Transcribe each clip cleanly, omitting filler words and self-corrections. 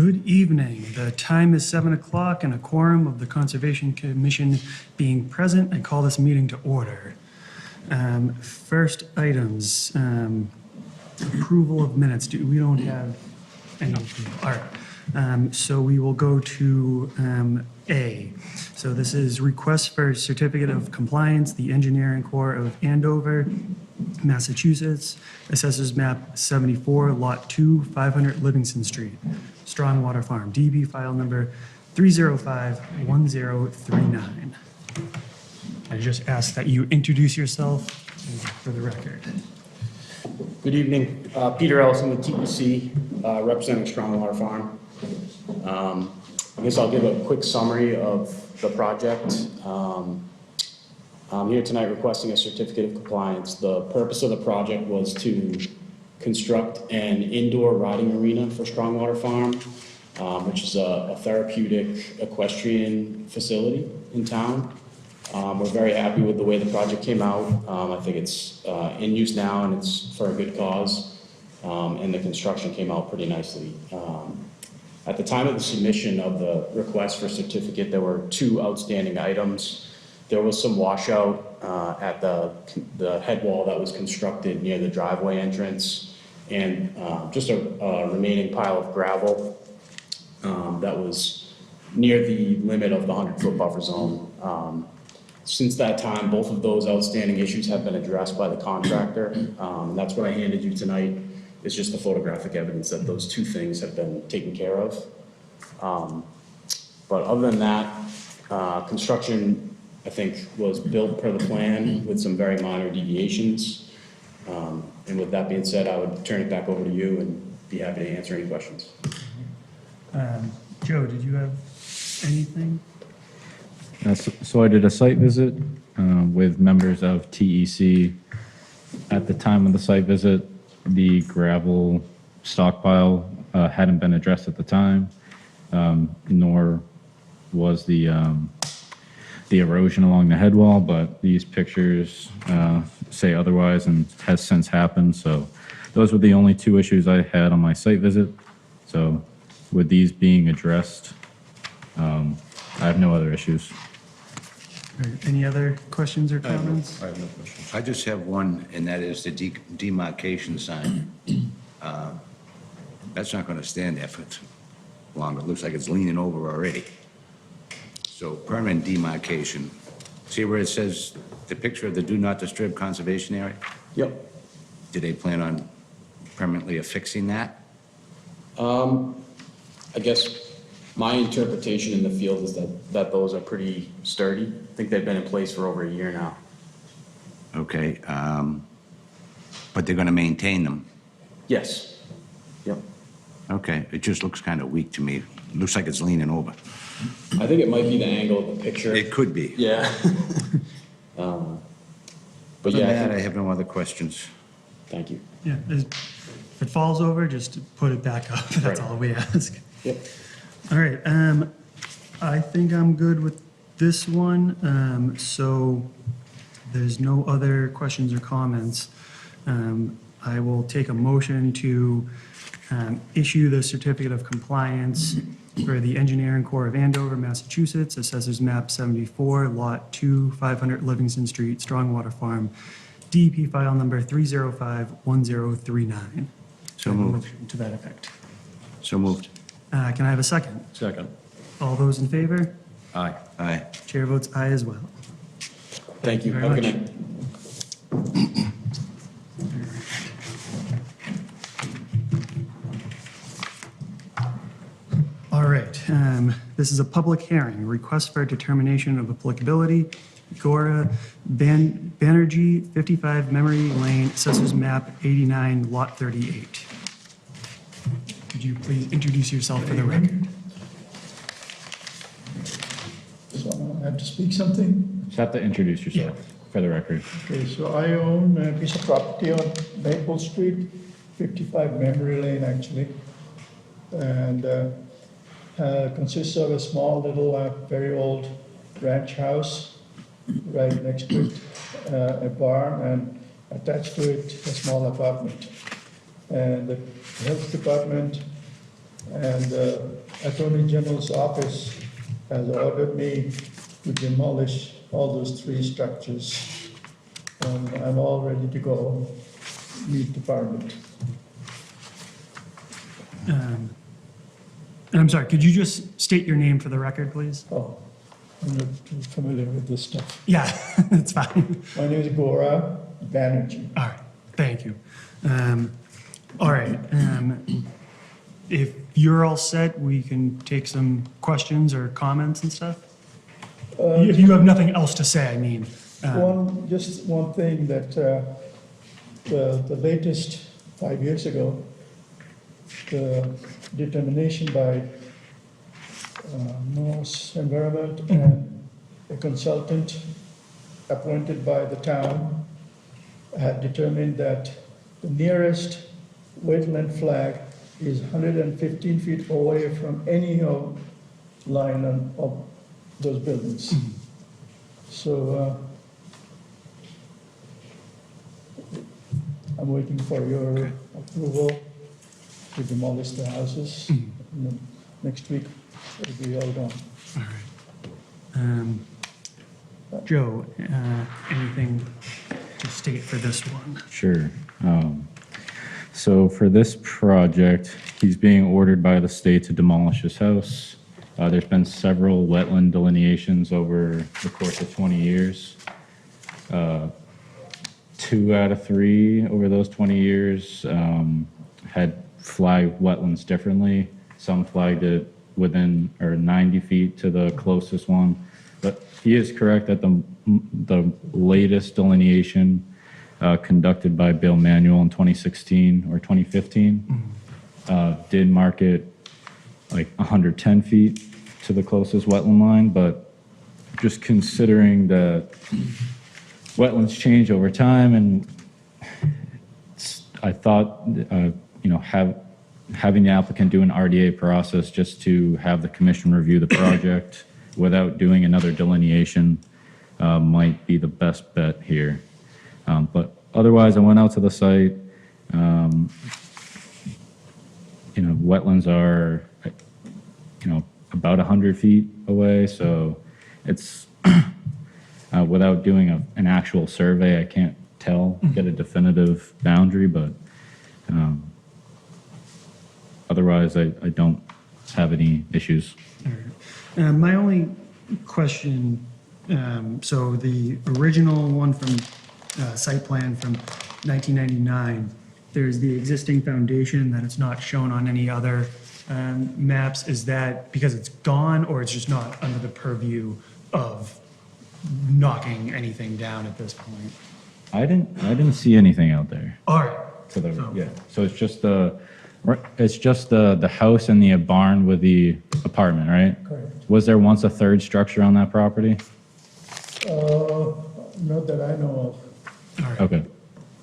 Good evening. The time is 7 o'clock and a quorum of the Conservation Commission being present, I call this meeting to order. First items, approval of minutes. We don't have any approval. All right. So we will go to A. So this is request for certificate of compliance, the Engineering Corps of Andover, Massachusetts, assessors map 74, lot 2, 500 Livingston Street, Strongwater Farm, DB file number 3051039. I just ask that you introduce yourself for the record. Good evening. Peter Ellison with TEC, representing Strongwater Farm. I guess I'll give a quick summary of the project. I'm here tonight requesting a certificate of compliance. The purpose of the project was to construct an indoor riding arena for Strongwater Farm, which is a therapeutic equestrian facility in town. We're very happy with the way the project came out. I think it's in use now and it's for a good cause. And the construction came out pretty nicely. At the time of the submission of the request for certificate, there were two outstanding items. There was some washout at the head wall that was constructed near the driveway entrance, and just a remaining pile of gravel that was near the limit of the 100-foot buffer zone. Since that time, both of those outstanding issues have been addressed by the contractor. And that's what I handed you tonight. It's just the photographic evidence that those two things have been taken care of. But other than that, construction, I think, was built per the plan with some very minor deviations. And with that being said, I would turn it back over to you and be happy to answer any questions. Joe, did you have anything? So I did a site visit with members of TEC. At the time of the site visit, the gravel stockpile hadn't been addressed at the time, nor was the erosion along the head wall, but these pictures say otherwise and has since happened. So those were the only two issues I had on my site visit. So with these being addressed, I have no other issues. Any other questions or comments? I have no questions. I just have one, and that is the demarcation sign. That's not going to stand there for long. It looks like it's leaning over already. So permanent demarcation. See where it says the picture of the do not disturb conservation area? Yep. Do they plan on permanently affixing that? I guess my interpretation in the field is that those are pretty sturdy. I think they've been in place for over a year now. Okay. But they're going to maintain them? Yes. Yep. Okay. It just looks kind of weak to me. It looks like it's leaning over. I think it might be the angle of the picture. It could be. Yeah. But Other yeah, than that, I have no other questions. thank you. Yeah, if it falls over, just put it back up. That's Right. all we ask. Yep. All right, I think I'm good with this one. So there's no other questions or comments. I will take a motion to issue the certificate of compliance for the Engineering Corps of Andover, Massachusetts, assessors map 74, lot 2, 500 Livingston Street, Strongwater Farm, DEP file number 3051039. So moved. To that effect. So moved. Can I have a second? Second. All those in favor? Aye. Aye. Chair votes aye as well. Thank you. very Have a much. good night. All right, this is a public hearing, request for determination of applicability, Gora Banerjee, 55 Memory Lane, assessors map 89, lot 38. Could you please introduce yourself for the record? So I have to speak something. Just have to introduce yourself for the record. Okay, so I own a piece of property on Maple Street, 55 Memory Lane, actually. And consists of a small little, very old ranch house right next to it, a barn, and attached to it, a small apartment. And the health department And Attorney General's office has ordered me to demolish all those 3 structures. And I'm all ready to go meet the permit. And I'm sorry, could you just state your name for the record, please? Oh, I'm not too familiar with this stuff. Yeah, that's fine. My name is Gora Banerjee. All right, thank you. All right, if you're all set, we can take some questions or comments and stuff. If you have nothing else to say, I mean. Just one thing that the latest 5 years ago, the determination by Norse Environment and a consultant appointed by the town had determined that the nearest wetland flag is 115 feet away from any line of those buildings. So I'm waiting for your approval to demolish the houses. And then next week, it'll be all done. All right. Joe, anything to state for this one? Sure. So for this project, he's being ordered by the state to demolish his house. There's been several wetland delineations over the course of 20 years. 2 out of 3 over those 20 years had flagged wetlands differently. Some flagged it within or 90 feet to the closest one. But he is correct that the latest delineation conducted by Bill Manuel in 2016 or 2015 did mark it like 110 feet to the closest wetland line, but just considering that wetlands change over time, and I thought, having the applicant do an RDA process just to have the commission review the project without doing another delineation might be the best bet here. But otherwise, I went out to the site. Wetlands are, about 100 feet away, so it's without doing an actual survey, I can't get a definitive boundary, but otherwise, I don't have any issues. All right. My only question, so the original one from site plan from 1999, there's the existing foundation that it's not shown on any other maps. Is that because it's gone, or it's just not under the purview of knocking anything down at this point? I didn't see anything out there. All right. So it's just the house and the barn with the apartment, right? Correct. Was there once a third structure on that property? Not that I know of. All right. Okay,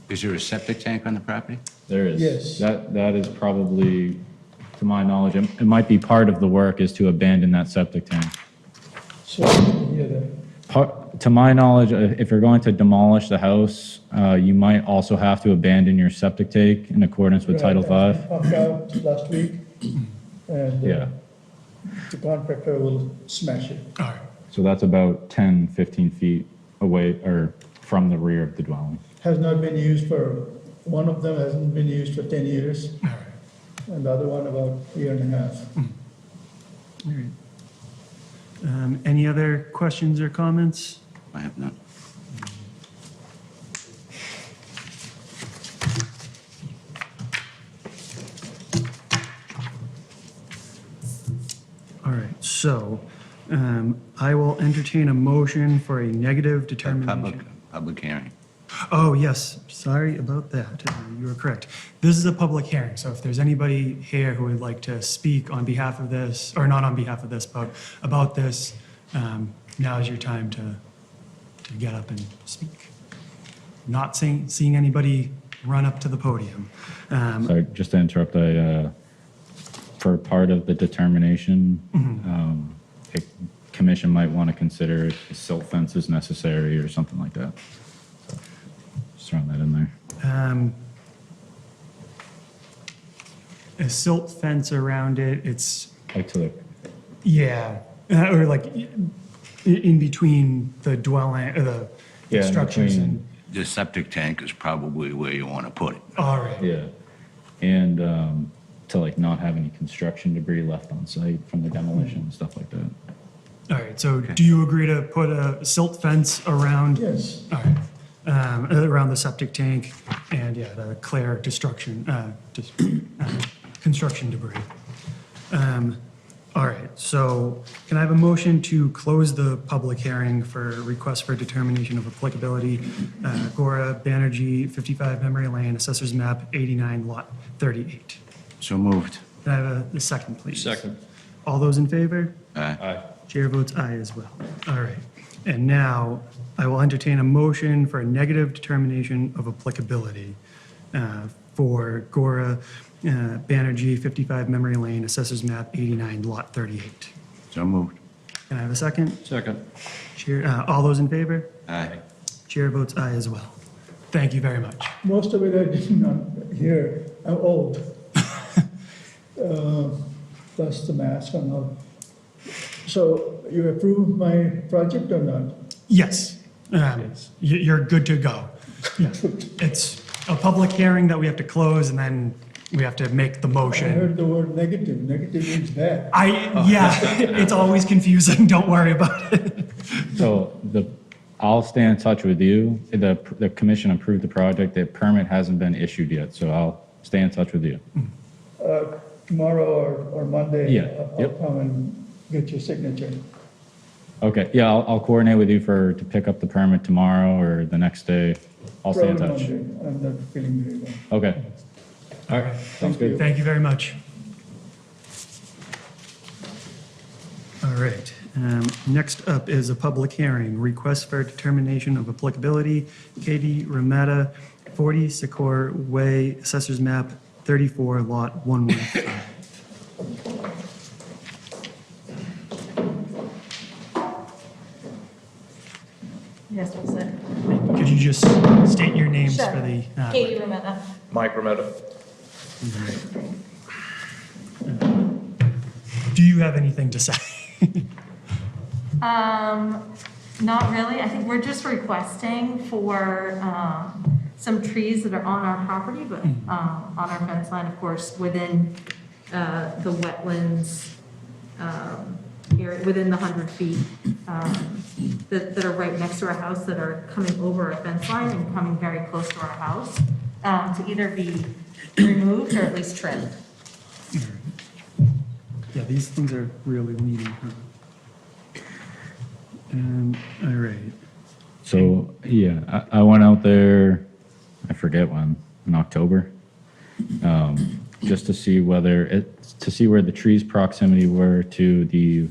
Is there a septic tank on the property? there is. Yes. That is probably, to my knowledge, it might be part of the work is to abandon that septic tank. So, yeah, To my knowledge, if you're going to demolish the house, you might also have to abandon your septic tank in accordance with Title V. Pumped out last week, and Yeah, the contractor will smash it. All right. so that's about 10, 15 feet away or from the rear of the dwelling. Has not been used one of them hasn't been used for 10 years, All right. and the other one about a year and a half. All right. Any other questions or comments? I have none. All right, so I will entertain a motion for a negative determination. Public hearing. Oh, yes, sorry about that. You were correct. This is a public hearing, so if there's anybody here who would like to speak on behalf of this, or not on behalf of this, but about this, now is your time to get up and speak. Not seeing anybody run up to the podium. Sorry, just to interrupt, for part of the determination, the commission might want to consider if silt fence is necessary or something like that. So, just throwing that in there. a silt fence around it. It's, Like to the, yeah, or like in between the dwelling, the Yeah, in structures between. and, The septic tank is probably where you want to put it. all right. yeah. And to like not have any construction debris left on site from the demolition and stuff like that. All right, so do you agree to put a silt fence around? Yes, All right, around the septic tank and, yeah, to clear construction debris. All right, so can I have a motion to close the public hearing for request for determination of applicability, Gora Banerjee, 55 Memory Lane, Assessors Map 89, Lot 38? So moved. Can I have a second, please? Second. All those in favor? Aye. Chair votes aye as well. All right. And now I will entertain a motion for a negative determination of applicability for Gora Banerjee, 55 Memory Lane, Assessors Map 89, Lot 38. So moved. Can I have a second? Second. Chair, all those in favor? Aye. Chair votes aye as well. Thank you very much. most of it I did not hear, I'm old. Plus the mask and all. So you approve my project or not? Yes, you're good to go. Yes. It's a public hearing that we have to close and then we have to make the I motion. heard the word negative, negative means bad. Yeah, it's always confusing. Don't worry about it. So I'll stay in touch with you. The commission approved the project. The permit hasn't been issued yet, so I'll stay in touch with you. Tomorrow or Monday. Yeah, I'll yep. come and get your signature. Okay, yeah, I'll coordinate with you to pick up the permit tomorrow or the next day. I'll stay in Probably touch. Monday. I'm not feeling very well. Okay. All right, sounds Thank you. good. Thank you very much. All right, next up is a public hearing, request for determination of applicability, Katie Rametta, 40 Secor Way, Assessors Map 34, Lot 115. Yes, what's that? Could you just state your names Sure. for the? Katie Rametta. Mike Rometta. Do you have anything to say? Not really. I think we're just requesting for some trees that are on our property, but on our fence line, of course, within the wetlands area, within the 100 feet that are right next to our house, that are coming over our fence line and coming very close to our house, to either be removed or at least trimmed. Yeah, these things are really leaning. Huh? All right. So, yeah, I went out there, I forget when, in October, just to see where the trees' proximity were to the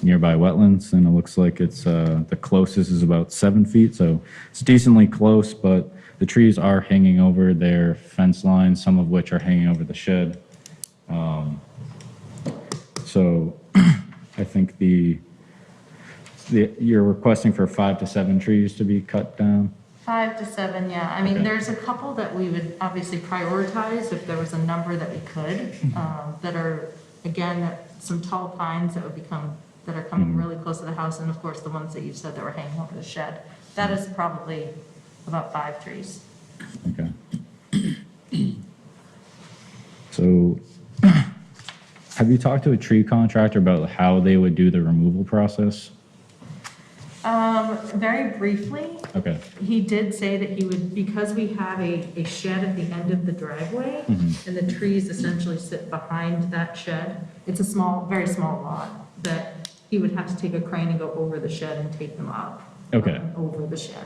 nearby wetlands, and it looks like it's, the closest is about 7 feet, so it's decently close, but the trees are hanging over their fence line, some of which are hanging over the shed. So I think you're requesting for 5 to 7 trees to be cut down? 5 to 7, yeah. I mean, Okay. there's a couple that we would obviously prioritize if there was a number that we could, that are, again, some tall pines that are coming really close to the house, and of course, the ones that you said that were hanging over the shed. That is probably about 5 trees. Okay. So, have you talked to a tree contractor about how they would do the removal process? Very briefly, Okay, he did say that he would, because we have a shed at the end of the driveway, and the trees essentially sit behind that shed, it's a small, very small lot, that he would have to take a crane and go over the shed and take them up. Okay. Over the shed.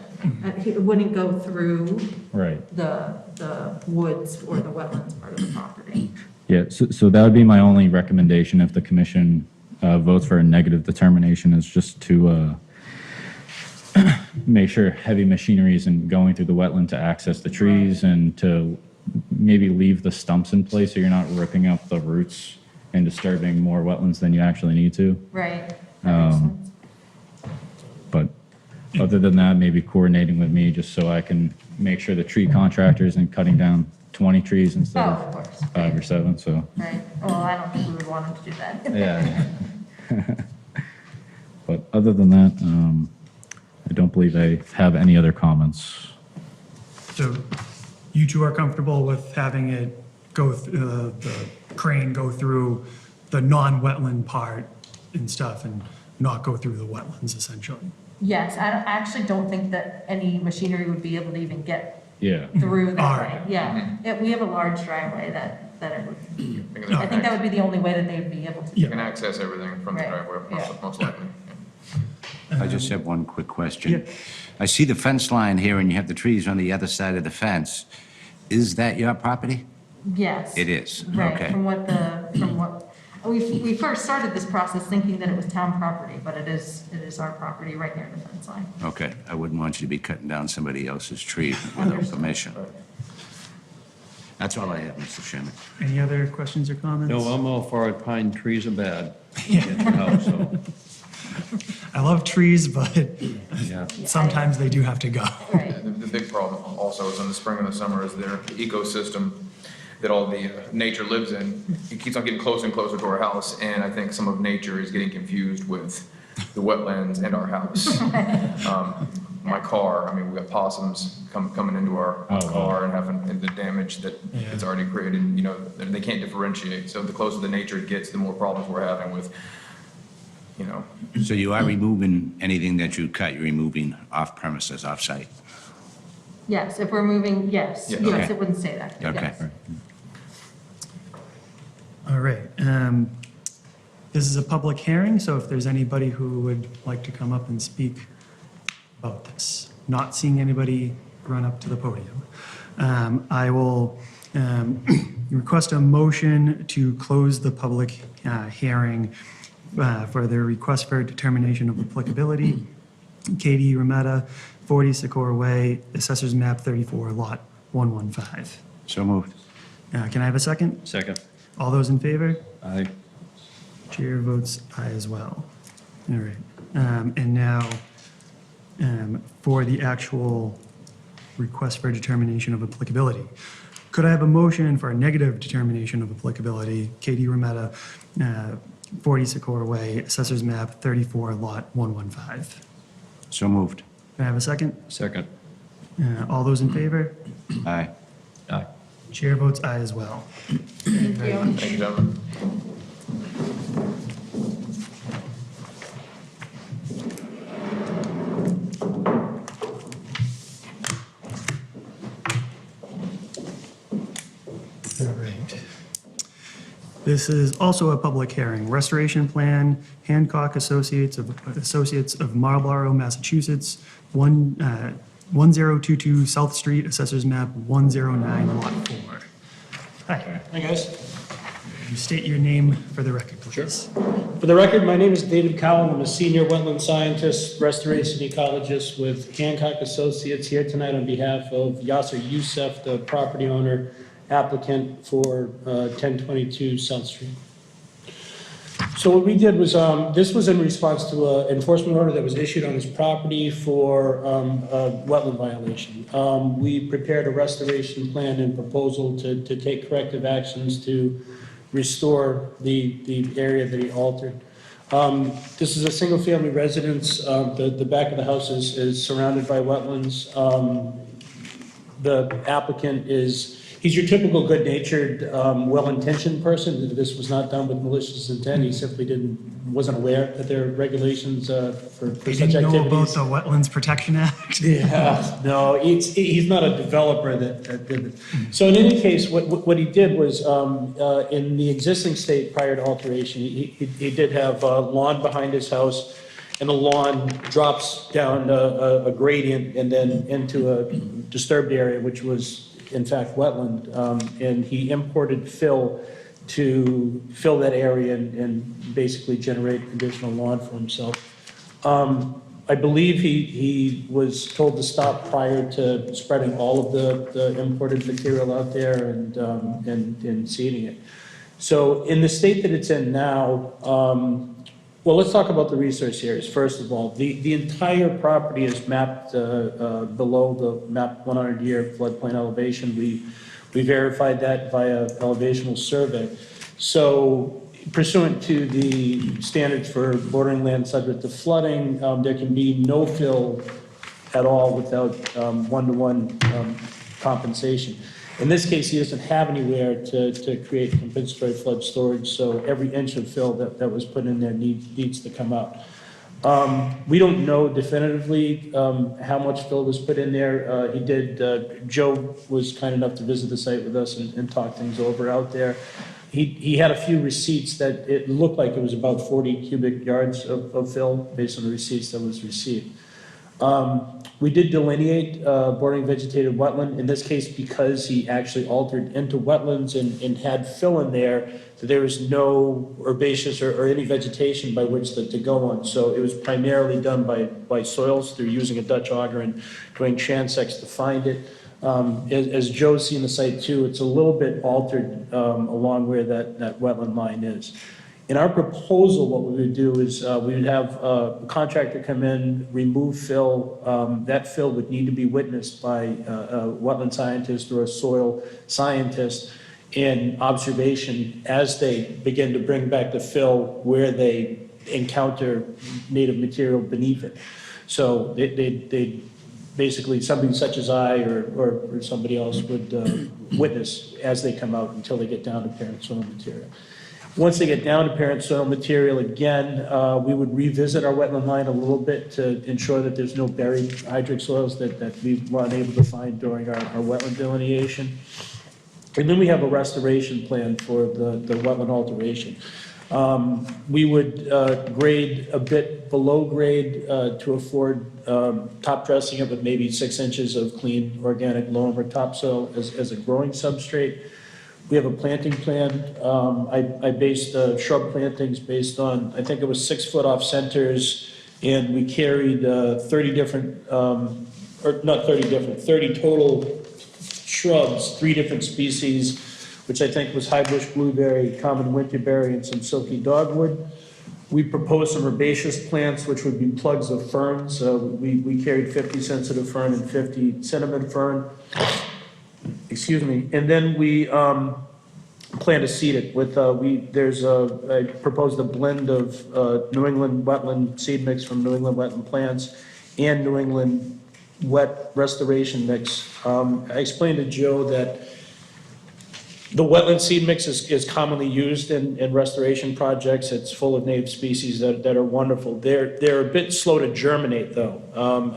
It wouldn't go through right. the woods or the wetlands part of the property. Yeah, so that would be my only recommendation if the commission votes for a negative determination, is just to make sure heavy machinery isn't going through the wetland to access the trees, and to maybe leave the stumps in place so you're not ripping up the roots and disturbing more wetlands than you actually need to. Right. That makes sense. But other than that, maybe coordinating with me just so I can make sure the tree contractor isn't cutting down 20 trees Oh, instead of of course. course. 5 or 7, so, Right, well, I don't think we would want them to do that. yeah. But other than that, I don't believe I have any other comments. So you two are comfortable with having it go, the crane go through the non-wetland part and stuff and not go through the wetlands essentially? Yes, I actually don't think that any machinery would be able to even get Yeah. through All that right. way. Yeah, we have a large driveway that it would, Because I think that would be the only way that they would be able to. You can access everything from the Right, driveway, yeah. most likely. I just have one quick question. Yeah. I see the fence line here, and you have the trees on the other side of the fence. Is that your property? Yes. It is, Right, okay. from what, we first started this process thinking that it was town property, but it is our property right near the fence line. Okay, I wouldn't want you to be cutting down somebody else's tree without Understood. permission. That's all I have, Mr. Chairman. Any other questions or comments? No, I'm all for it. Pine trees are bad. Get your house, so, I love trees, but yeah. sometimes they do have to go. Right, The big problem also is in the spring and the summer is their ecosystem that all the nature lives in. It keeps on getting closer and closer to our house, and I think some of nature is getting confused with the wetlands and our house. My car, I mean, we got possums coming into our Oh, wow. car and having the damage that Yeah. it's already created, you know, they can't differentiate. So the closer the nature it gets, the more problems we're having with, you know, So you are removing anything that you cut, you're removing off premises, off site? yes, if we're moving, yes, Yeah, yes, okay. it wouldn't say that, Okay. yes. All right. This is a public hearing, so if there's anybody who would like to come up and speak about this, not seeing anybody run up to the podium, I will request a motion to close the public hearing for the request for determination of applicability. Katie Rametta, 40 Sikora Way, Assessors Map 34, Lot 115. So moved. Can I have a second? Second. All those in favor? Aye. Chair votes aye as well. All right. And now, for the actual request for determination of applicability. Could I have a motion for a negative determination of applicability? Katie Rametta, 40 Sikora Way, Assessors Map 34, Lot 115. So moved. Can I have a second? Second. All those in favor? Aye. Aye. Chair votes aye as well. Thank you. thank you, gentlemen. All right. This is also a public hearing. Restoration plan, Hancock Associates of Marlborough, Massachusetts, 1022 South Street, Assessors Map 109, Lot 4. Hi. Hi, guys. You state your name for the record, please. For the record, my name is David Cowan. I'm a senior wetland scientist, restoration ecologist with Hancock Associates here tonight on behalf of Yasser Youssef, the property owner applicant for 1022 South Street. So what we did was, this was in response to an enforcement order that was issued on this property for a wetland violation. We prepared a restoration plan and proposal to take corrective actions to restore the area that he altered. This is a single-family residence. The back of the house is surrounded by wetlands. The applicant he's your typical good-natured, well-intentioned person. This was not done with malicious intent. He simply wasn't aware that there are regulations for They such didn't know about activities. the Wetlands Protection Act? Yeah, no, he's not a developer that did it. So in any case, what he did was, in the existing state prior to alteration, he did have a lawn behind his house, and the lawn drops down a gradient and then into a disturbed area, which was in fact wetland, and he imported fill to fill that area and basically generate additional lawn for himself. I believe he was told to stop prior to spreading all of the imported material out there and seeding it. So in the state that it's in now, well, let's talk about the resource areas. First of all, the entire property is mapped below the map 100-year floodplain elevation. We We verified that via elevational survey. So pursuant to the standards for bordering land subject to flooding, there can be no fill at all without one-to-one compensation. In this case, he doesn't have anywhere to create compensatory flood storage, so every inch of fill that was put in there needs to come out. We don't know definitively how much fill was put in there. Joe was kind enough to visit the site with us and talk things over out there. He had a few receipts that it looked like it was about 40 cubic yards of fill based on the receipts that was received. We did delineate bordering vegetated wetland, in this case because he actually altered into wetlands and had fill in there, so there was no herbaceous or any vegetation by which to go on. So it was primarily done by soils through using a Dutch auger and doing transects to find it. As Joe's seen the site too, it's a little bit altered along where that wetland line is. In our proposal, what we would do is we would have a contractor come in, remove fill. That fill would need to be witnessed by a wetland scientist or a soil scientist in observation as they begin to bring back the fill where they encounter native material beneath it. So they basically, somebody such as I or somebody else would witness as they come out until they get down to parent soil material. Once they get down to parent soil material again, we would revisit our wetland line a little bit to ensure that there's no buried hydric soils that we weren't able to find during our wetland delineation. And then we have a restoration plan for the wetland alteration. We would grade a bit below grade to afford top dressing it with maybe 6 inches of clean organic loam or topsoil as a growing substrate. We have a planting plan. I based shrub plantings based on, I think it was 6 foot off centers, and we carried 30 total shrubs, 3 different species, which I think was high bush blueberry, common winterberry, and some silky dogwood. We proposed some herbaceous plants, which would be plugs of ferns. We carried 50 sensitive fern and 50 cinnamon fern. Excuse me. And then we plan to seed it with, I proposed a blend of New England wetland seed mix from New England wetland plants and New England wet restoration mix. I explained to Joe that the wetland seed mix is commonly used in restoration projects. It's full of native species that are wonderful. They're a bit slow to germinate though.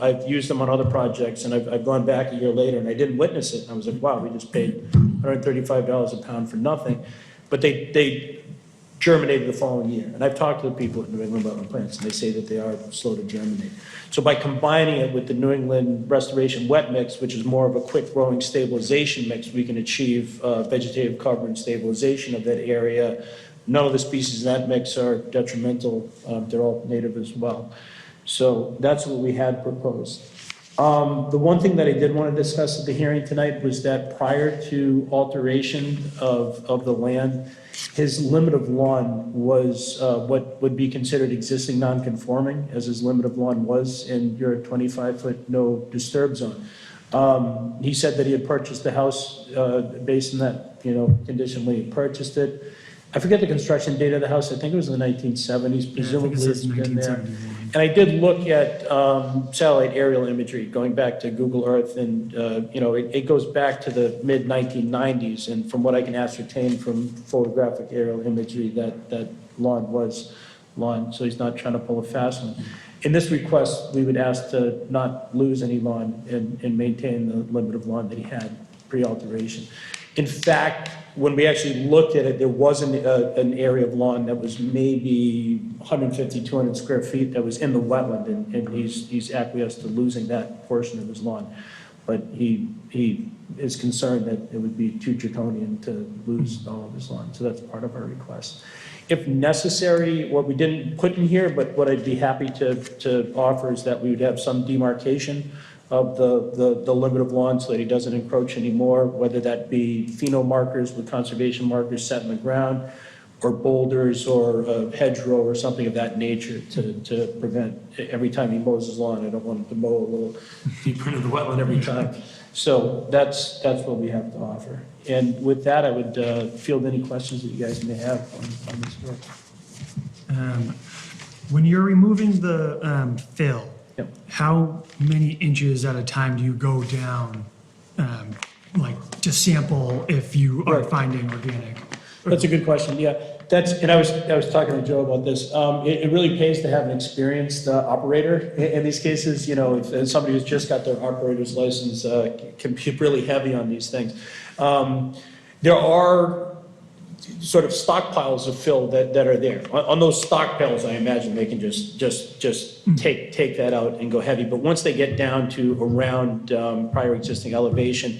I've used them on other projects and I've gone back a year later and I didn't witness it. I was like, wow, we just paid $135 a pound for nothing. But they germinated the following year. And I've talked to the people at New England wetland plants and they say that they are slow to germinate. So by combining it with the New England restoration wet mix, which is more of a quick growing stabilization mix, we can achieve vegetative cover and stabilization of that area. None of the species in that mix are detrimental. They're all native as well. So that's what we had proposed. The one thing that I did want to discuss at the hearing tonight was that prior to alteration of the land, his limit of lawn was what would be considered existing non-conforming, as his limit of lawn was in your 25-foot no disturb zone. He said that he had purchased the house based on that, condition when he purchased it. I forget the construction date of the house. I think it was in the 1970s. Presumably it's been there. And I did look at satellite aerial imagery going back to Google Earth, and it goes back to the mid 1990s. And from what I can ascertain from photographic aerial imagery, that lawn was lawn. So he's not trying to pull a fast one. In this request, we would ask to not lose any lawn and maintain the limit of lawn that he had pre-alteration. In fact, when we actually looked at it, there was an area of lawn that was maybe 150, 200 square feet that was in the wetland, and he's acquiesced to losing that portion of his lawn. But he is concerned that it would be too draconian to lose all of his lawn, so that's part of our request. If necessary, what we didn't put in here, but what I'd be happy to offer is that we would have some demarcation of the limit of lawn so that he doesn't encroach anymore, whether that be pheno markers with conservation markers set in the ground. or boulders or a hedgerow or something of that nature to prevent, every time he mows his lawn, I don't want him to mow a little deeper into the wetland every time. So that's what we have to offer. And with that, I would field any questions that you guys may have on this work. When you're removing the fill, Yep. how many inches at a time do you go down, like to sample if you are Right. finding organic? That's a good question, yeah. And I was talking to Joe about this. It really pays to have an experienced operator in these cases. You know, if somebody who's just got their operator's license can be really heavy on these things. There are sort of stockpiles of fill that are there. On those stockpiles, I imagine they can just take that out and go heavy. But once they get down to around prior existing elevation,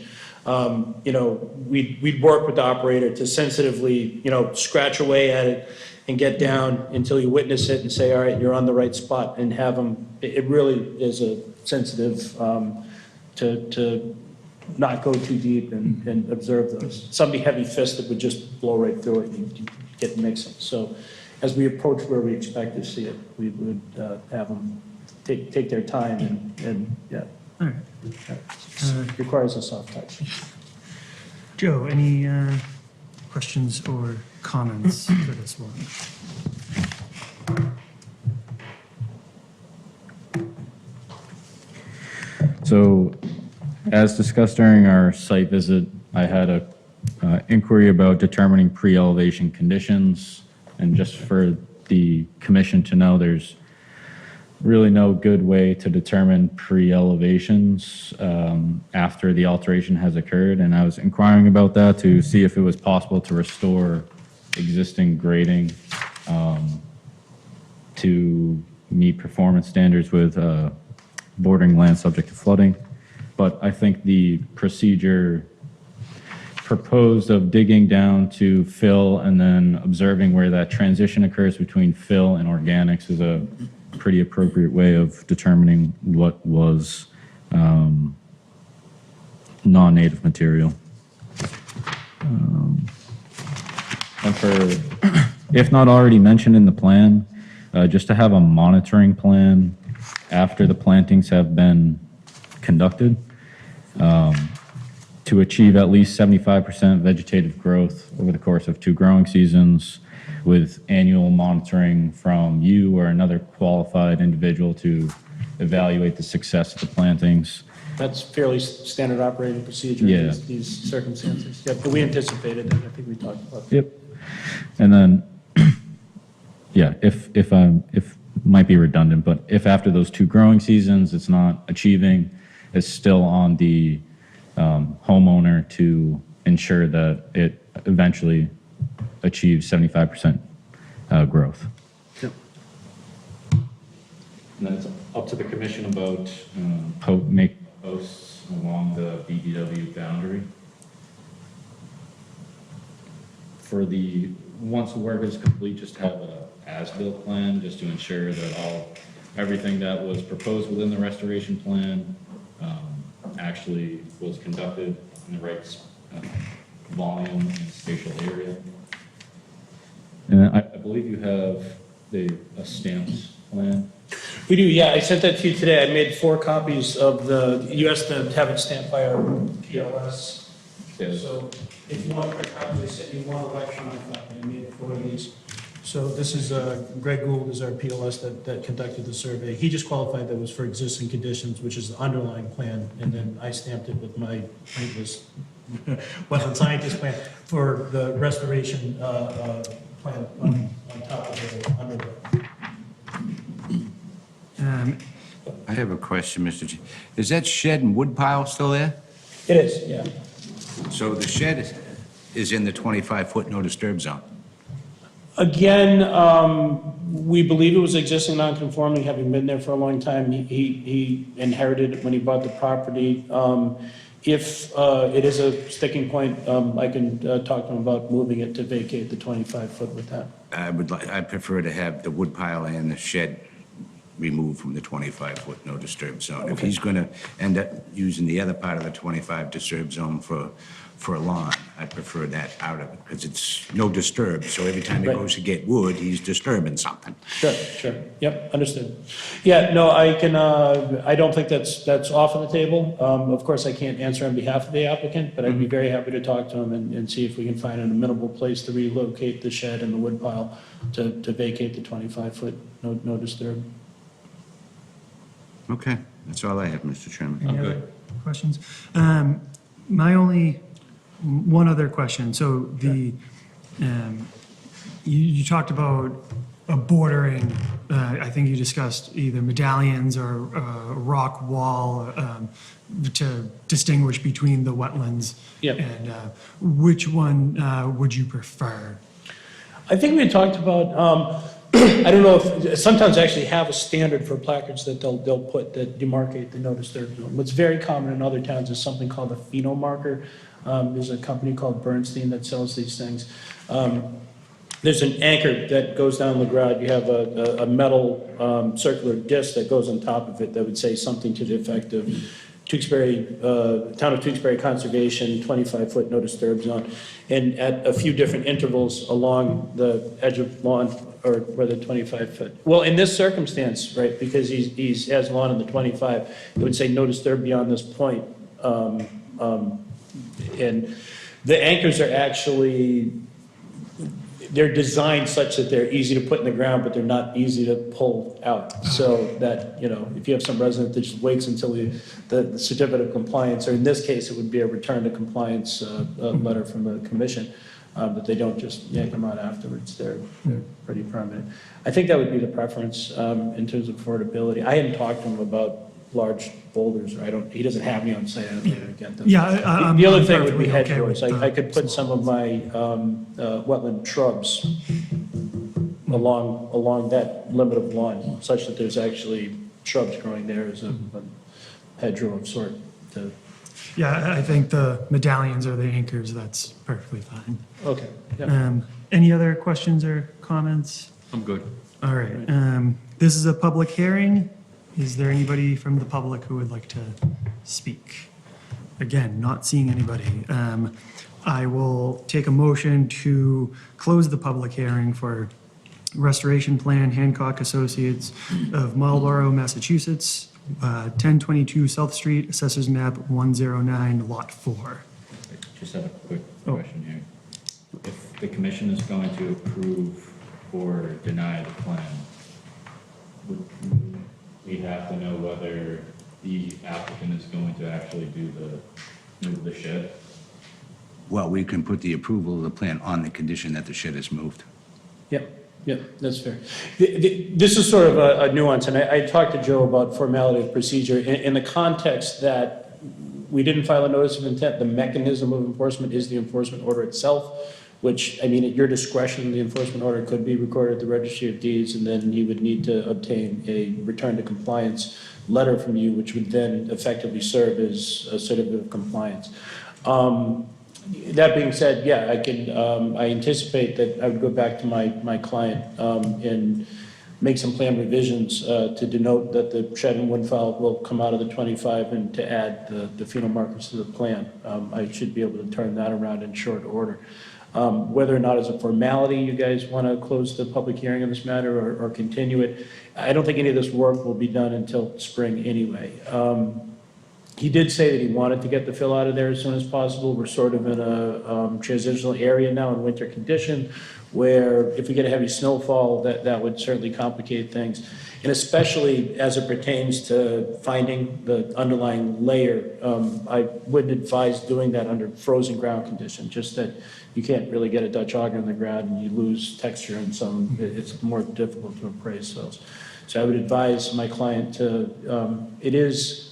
you know, we'd work with the operator to sensitively, you know, scratch away at it and get down until you witness it and say, all right, you're on the right spot, and have them. It really is a sensitive to not go too deep and observe those. Somebody heavy-fisted would just blow right through it and you get mixing. So as we approach where we expect to see it, we would have them take their time and yeah. All right. Requires a soft touch. Joe, any questions or comments for this one? So, as discussed during our site visit, I had a inquiry about determining pre-elevation conditions, and just for the commission to know, there's really no good way to determine pre-elevations after the alteration has occurred, and I was inquiring about that to see if it was possible to restore existing grading to meet performance standards with bordering land subject to flooding. But I think the procedure proposed of digging down to fill and then observing where that transition occurs between fill and organics is a pretty appropriate way of determining what was non-native material. And for, if not already mentioned in the plan, just to have a monitoring plan after the plantings have been conducted to achieve at least 75% vegetative growth over the course of 2 growing seasons, with annual monitoring from you or another qualified individual to evaluate the success of the plantings. That's fairly standard operating procedure Yeah. in these circumstances. Yeah, but we anticipated that. I think we talked about that. Yep. And then, yeah, if might be redundant, but if after those 2 growing seasons it's not achieving, it's still on the homeowner to ensure that it eventually achieves 75% growth. Yep. And then it's up to the commission about make posts along the BDW boundary. For the, once the work is complete, just have a as-built plan, just to ensure that everything that was proposed within the restoration plan actually was conducted in the right volume and spatial area. And I believe you have a stamped plan. We do, yeah. I sent that to you today. I made 4 copies of you asked to have it stamped by our PLS. Yeah. So if you want a copy, I sent you 1 electronic copy. I made 4 of these. So this is Greg Gould is our PLS that conducted the survey. He just qualified that it was for existing conditions, which is the underlying plan, and then I stamped it with my pointless wetland scientist plan for the restoration plan on top of the underlying. I have a question, Mr. Ch. Is that shed and wood pile still there? It is, yeah. So the shed is in the 25-foot no disturb zone? Again, we believe it was existing non-conforming, having been there for a long time. He inherited it when he bought the property. If it is a sticking point, I can talk to him about moving it to vacate the 25-foot with that. I prefer to have the wood pile and the shed removed from the 25-foot no disturb zone. If he's going to end up using the other part of the 25 disturb zone for for a lawn. I prefer that out of it, because it's no disturb, so every time he Right. goes to get wood, he's disturbing something. Sure. Yep, understood. Yeah, no, I can, I don't think that's off on the table. Of course, I can't answer on behalf of the applicant, but I'd be very happy to talk to him and see if we can find an amenable place to relocate the shed and the wood pile to vacate the 25-foot no disturb. Okay, that's all I have, Mr. Chairman. Any I'm other good. questions? One other question. So you talked about a bordering, I think you discussed either medallions or rock wall to distinguish between the wetlands. Yep. And which one would you prefer? I think we had talked about, I don't know if, sometimes they actually have a standard for placards that they'll put that demarcate the no disturb zone. What's very common in other towns is something called a pheno marker. There's a company called Bernstein that sells these things. There's an anchor that goes down the ground. You have a metal circular disc that goes on top of it that would say something to the effect of Tewksbury, Town of Tewksbury Conservation, 25-foot no disturb zone. And at a few different intervals along the edge of lawn, or where the 25-foot. Well, in this circumstance, right, because he has lawn in the 25, it would say no disturb beyond this point. And the anchors are actually, they're designed such that they're easy to put in the ground, but they're not easy to pull out. So that, if you have some resident that just waits until the certificate of compliance, or in this case, it would be a return to compliance letter from the commission, that they don't just yank them out afterwards. They're pretty permanent. I think that would be the preference in terms of affordability. I hadn't talked to him about large boulders, or he doesn't have any on site, I don't think I would get them. Yeah, The other I'm thing would be perfectly okay hedgerows. with I could put some of my wetland shrubs along that limit of lawn, such that there's actually shrubs growing there as a hedgerow of sort. Yeah, I think the medallions or the anchors, that's perfectly fine. Okay. Yeah. Any other questions or comments? I'm good. All right, this is a public hearing. Is there anybody from the public who would like to speak? Again, not seeing anybody. I will take a motion to close the public hearing for Restoration Plan Hancock Associates of Marlborough, Massachusetts, 1022 South Street, Assessors Map 109, Lot 4. Just have a quick question here. If the commission is going to approve or deny the plan, would we have to know whether the applicant is going to actually move the shed? Well, we can put the approval of the plan on the condition that the shed is moved. Yep, that's fair. This is sort of a nuance, and I talked to Joe about formality of procedure in the context that we didn't file a notice of intent. The mechanism of enforcement is the enforcement order itself, which, at your discretion, the enforcement order could be recorded at the Registry of Deeds, and then he would need to obtain a return to compliance letter from you, which would then effectively serve as a certificate of compliance. That being said, yeah, I anticipate that I would go back to my client and make some plan revisions to denote that the shed and wood file will come out of the 25 and to add the pheno markers to the plan. I should be able to turn that around in short order. Whether or not as a formality you guys want to close the public hearing on this matter or continue it, I don't think any of this work will be done until spring anyway. He did say that he wanted to get the fill out of there as soon as possible. We're sort of in a transitional area now in winter condition where if we get a heavy snowfall, that would certainly complicate things. And especially as it pertains to finding the underlying layer, I wouldn't advise doing that under frozen ground condition, just that you can't really get a Dutch auger in the ground and you lose texture and it's more difficult to appraise those. So I would advise my client to, it is,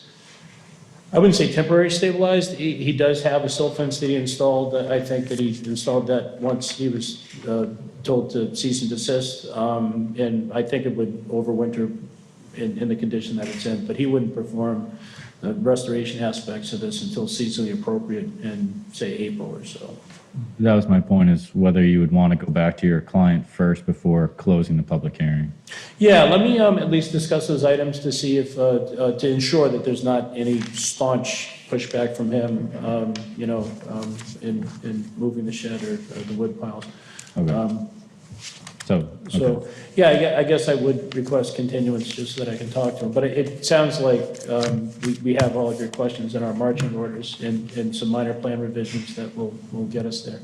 I wouldn't say temporary stabilized. He does have a silt fence that he installed. I think that he installed that once he was told to cease and desist. And I think it would overwinter in the condition that it's in. But he wouldn't perform the restoration aspects of this until seasonally appropriate in, say, April or so. That was my point, is whether you would want to go back to your client first before closing the public hearing. Yeah, let me at least discuss those items to see if, to ensure that there's not any staunch pushback from him, in moving the shed or the wood piles. Okay. So, So, okay. yeah, I guess I would request continuance just so that I can talk to him. But it sounds like we have all of your questions in our marching orders and some minor plan revisions that will get us there.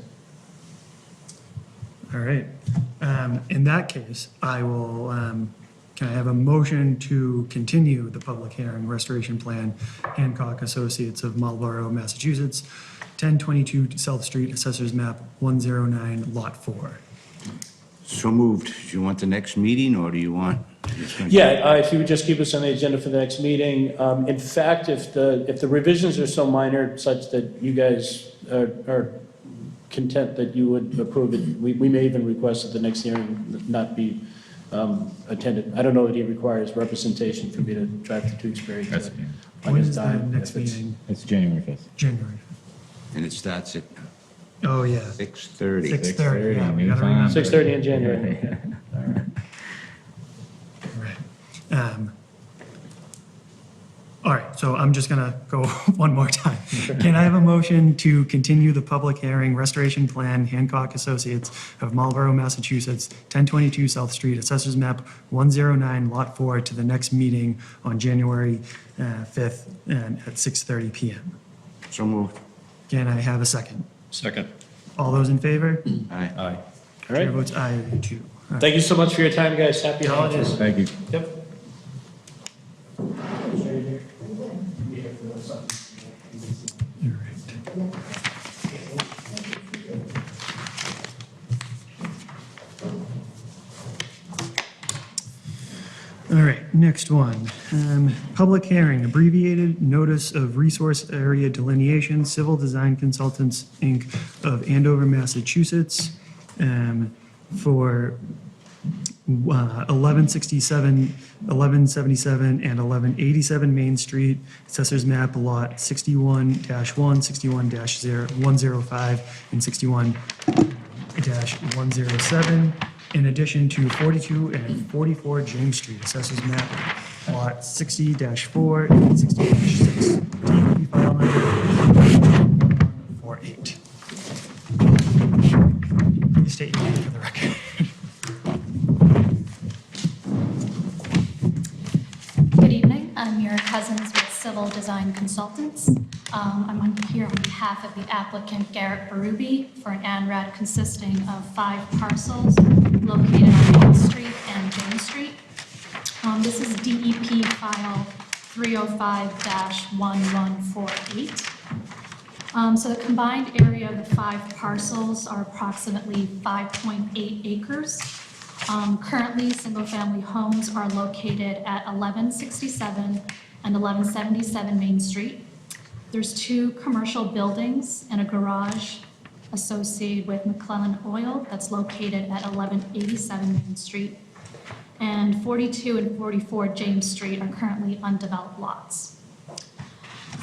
All right. In that case, I will, can I have a motion to continue the public hearing, restoration plan, Hancock Associates of Marlborough, Massachusetts, 1022 South Street, Assessors Map 109, Lot 4. So moved. Do you want the next meeting, or do you want? Yeah, if you would just keep us on the agenda for the next meeting. In fact, if the revisions are so minor such that you guys are content that you would approve it, we may even request that the next hearing not be attended. I don't know that he requires representation for me to drive to Tewksbury That's- on When his is the dime. next if it's- meeting? It's January 5th. January. And it starts at Oh, yeah. 6:30. 6:30, yeah, we gotta anytime. remember. 6:30 in January. Okay. Right. All right, so I'm just gonna go one more time. Can I have a motion to continue the public hearing, restoration plan, Hancock Associates of Marlborough, Massachusetts, 1022 South Street, Assessors Map 109, Lot 4, to the next meeting on January 5th at 6:30 PM? So moved. Can I have a second? Second. All those in favor? Aye. Aye. All Chair right. votes aye, too. All right. Thank you so much for your time, guys. Happy holidays. Thank you. Yep. All right. All right, next one. Public hearing, abbreviated notice of resource area delineation, Civil Design Consultants, Inc. of Andover, Massachusetts, for 1167, 1177, and 1187 Main Street, Assessors Map Lot 61-1, 61-105, and 61-107, in addition to 42 and 44 James Street, Assessors Map Lot 60-4 and 60-6, DEP file number 48. Please state your name for the record. Good evening. I'm your cousins with Civil Design Consultants. I'm here on behalf of the applicant Garrett Berube for an ANRAD consisting of 5 parcels located on Main Street and James Street. This is DEP file 305-1148. So the combined area of the 5 parcels are approximately 5.8 acres. Currently, single-family homes are located at 1167 and 1177 Main Street. There's 2 commercial buildings and a garage associated with McClellan Oil that's located at 1187 Main Street. And 42 and 44 James Street are currently undeveloped lots.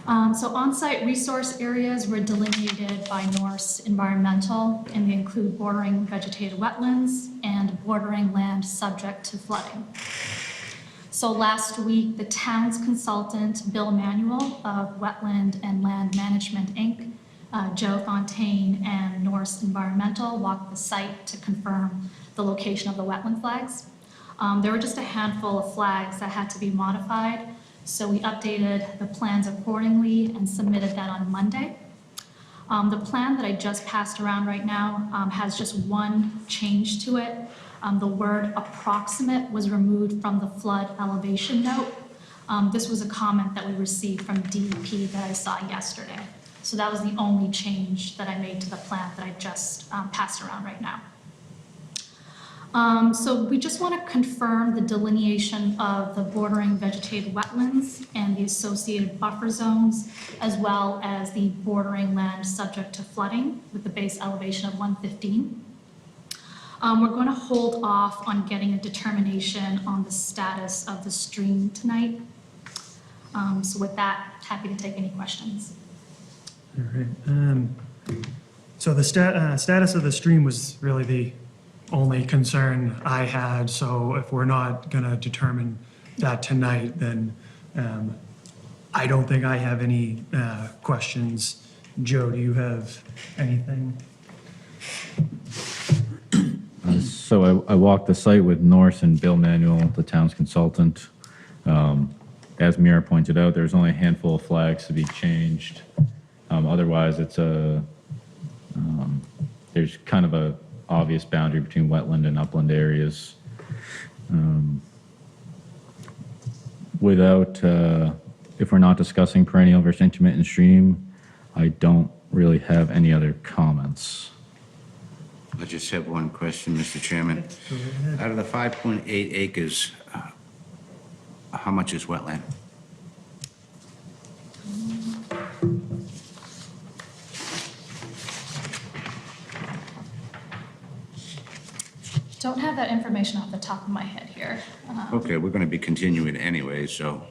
So on-site resource areas were delineated by Norse Environmental, and they include bordering vegetated wetlands and bordering land subject to flooding. So last week, the town's consultant, Bill Manuel of Wetland and Land Management, Inc., Joe Fontaine, and Norse Environmental walked the site to confirm the location of the wetland flags. There were just a handful of flags that had to be modified, so we updated the plans accordingly and submitted that on Monday. The plan that I just passed around right now has just one change to it. The word approximate was removed from the flood elevation note. This was a comment that we received from DEP that I saw yesterday. So that was the only change that I made to the plan that I just passed around right now. So we just want to confirm the delineation of the bordering vegetated wetlands and the associated buffer zones, as well as the bordering land subject to flooding with the base elevation of 115. We're going to hold off on getting a determination on the status of the stream tonight. So with that, happy to take any questions. All right. So the status of the stream was really the only concern I had, so if we're not gonna determine that tonight, then I don't think I have any questions. Joe, do you have anything? So I walked the site with Norse and Bill Manuel, the town's consultant. As Mira pointed out, there's only a handful of flags to be changed. Otherwise, it's there's kind of a obvious boundary between wetland and upland areas. If we're not discussing perennial versus intermittent stream, I don't really have any other comments. I just have one question, Mr. Chairman. Out of the 5.8 acres, how much is wetland? Don't have that information off the top of my head here. Okay, we're going to be continuing anyway, so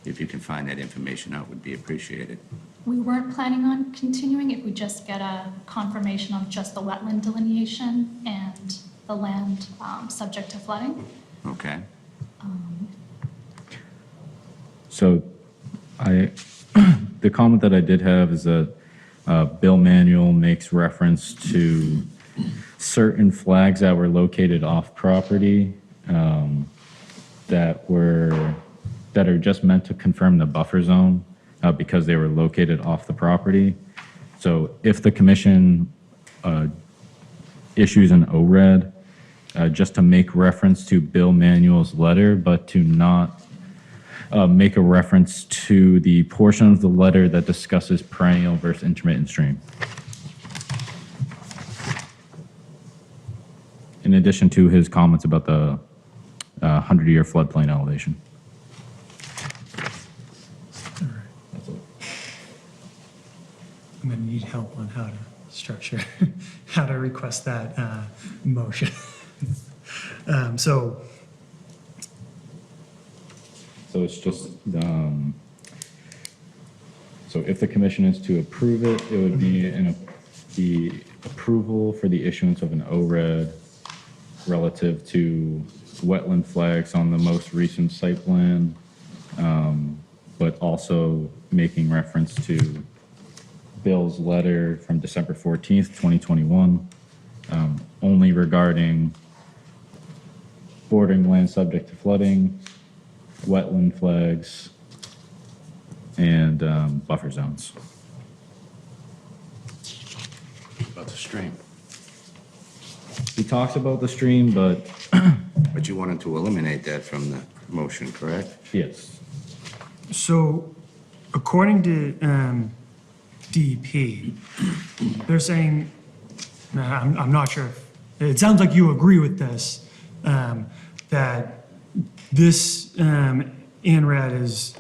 if you can find that information out, would be appreciated. We weren't planning on continuing if we just get a confirmation of just the wetland delineation and the land subject to flooding. Okay? So the comment that I did have is that Bill Manuel makes reference to certain flags that were located off property that are just meant to confirm the buffer zone because they were located off the property. So if the commission issues an ORED, just to make reference to Bill Manuel's letter, but to not make a reference to the portion of the letter that discusses perennial versus intermittent stream. In addition to his comments about the 100-year floodplain elevation. I'm gonna need help on how to structure, how to request that motion. So it's just, so if the commission is to approve it, it would be the approval for the issuance of an ORED relative to wetland flags on the most recent site plan, but also making reference to Bill's letter from December 14th, 2021, only regarding bordering land subject to flooding, wetland flags, and buffer zones. About the stream. He talks about the stream, but But you wanted to eliminate that from the motion, correct? yes. So, according to DEP, they're saying, I'm not sure, it sounds like you agree with this, that this ANRAD is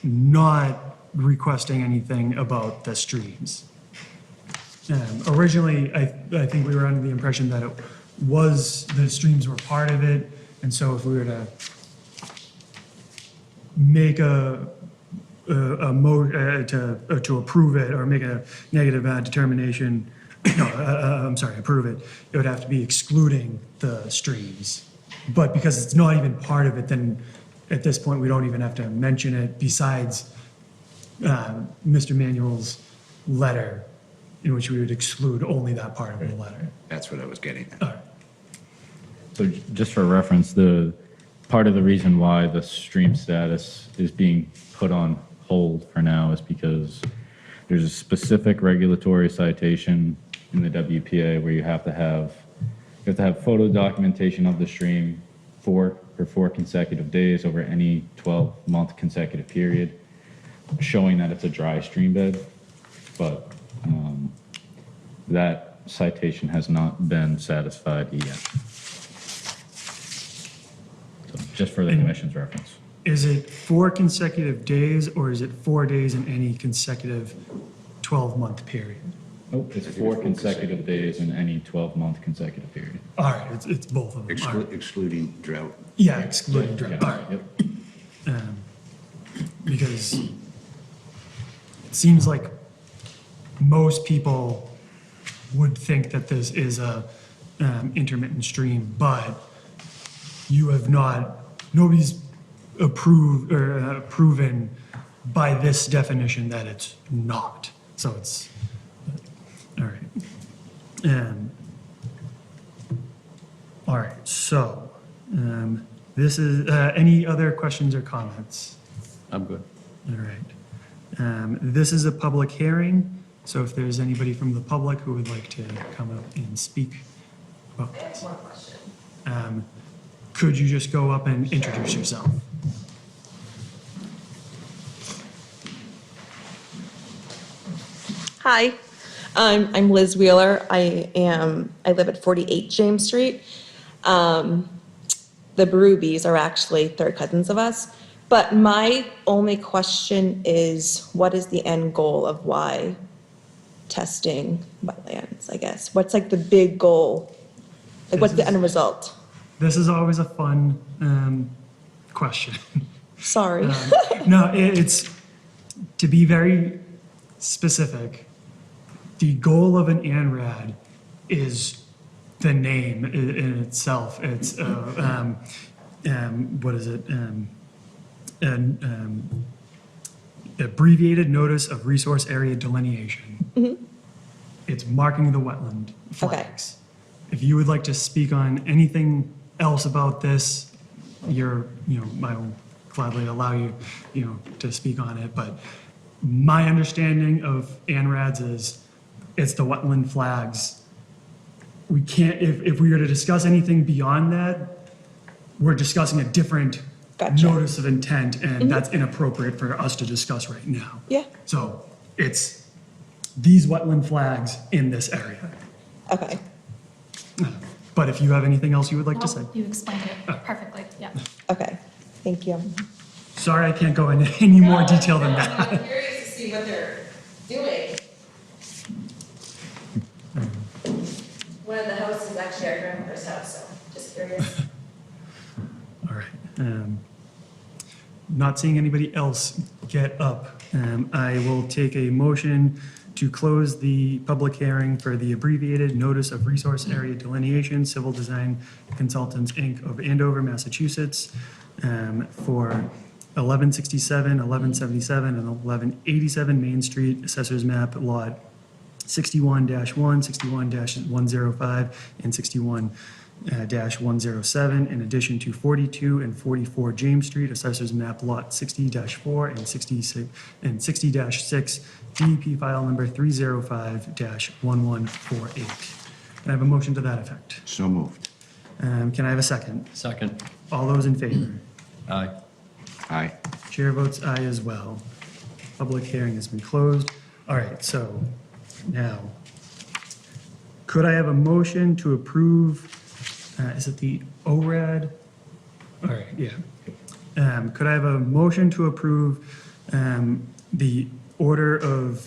not requesting anything about the streams. Originally, I think we were under the impression that the streams were part of it, and so if we were to make to approve it or make a negative determination, approve it, it would have to be excluding the streams. But because it's not even part of it, then at this point, we don't even have to mention it besides Mr. Manuel's letter, in which we would exclude only that part of the letter. That's what I was getting at. All right. So just for reference, the part of the reason why the stream status is being put on hold for now is because there's a specific regulatory citation in the WPA where you have to have photo documentation of the stream for 4 consecutive days over any 12-month consecutive period, showing that it's a dry stream bed. But that citation has not been satisfied yet. So just for the commission's reference. Is it 4 consecutive days, or is it 4 days in any consecutive 12-month period? Nope, it's 4 consecutive days in any 12-month consecutive period. All right, it's both of them. All right. Excluding drought. Yeah, excluding drought. All right. Yep. Because it seems like most people would think that this is a intermittent stream, but you have not, nobody's approved or proven by this definition that it's not. So it's, all right. All right, so this is, any other questions or comments? I'm good. All right. This is a public hearing, so if there's anybody from the public who would like to come up and speak about this. One question. Could you just go up and introduce yourself? Hi, I'm Liz Wheeler. I live at 48 James Street. The Berubes are actually third cousins of us. But my only question is, what is the end goal of why testing wetlands, I guess? What's like the big goal? Like, what's the end result? This is always a fun question. Sorry. No, it's, to be very specific, the goal of an ANRAD is the name in itself. It's, what is it? An abbreviated notice of resource area delineation. It's marking the wetland flags. If you would like to speak on anything else about this, I will gladly allow you, to speak on it. But my understanding of ANRADs is it's the wetland flags. We can't, if we were to discuss anything beyond that, we're discussing a different Gotcha. notice of intent, and that's inappropriate for us to discuss right now. Yeah, So it's these wetland flags in this area. okay. But if you have anything else you would like to say. Well, you explained it perfectly, yeah. Okay, thank you. Sorry, I can't go into any more detail than that. I'm curious to see what they're doing. One of the houses is actually our grandmother's house, so just curious. All right. Not seeing anybody else get up, I will take a motion to close the public hearing for the abbreviated Notice of Resource Area Delineation, Civil Design Consultants, Inc. of Andover, Massachusetts, for 1167, 1177, and 1187 Main Street, Assessors Map, Lot 61-1, 61-105, and 61-107, in addition to 42 and 44 James Street, Assessors Map, Lot 60-4 and 60-6, DEP file number 305-1148. Can I have a motion to that effect? So moved. Can I have a second? Second. All those in favor? Aye. Aye. Chair votes aye as well. Public hearing has been closed. All right, so now, could I have a motion to approve, is it the ORAD? All right, yeah. Could I have a motion to approve the order of,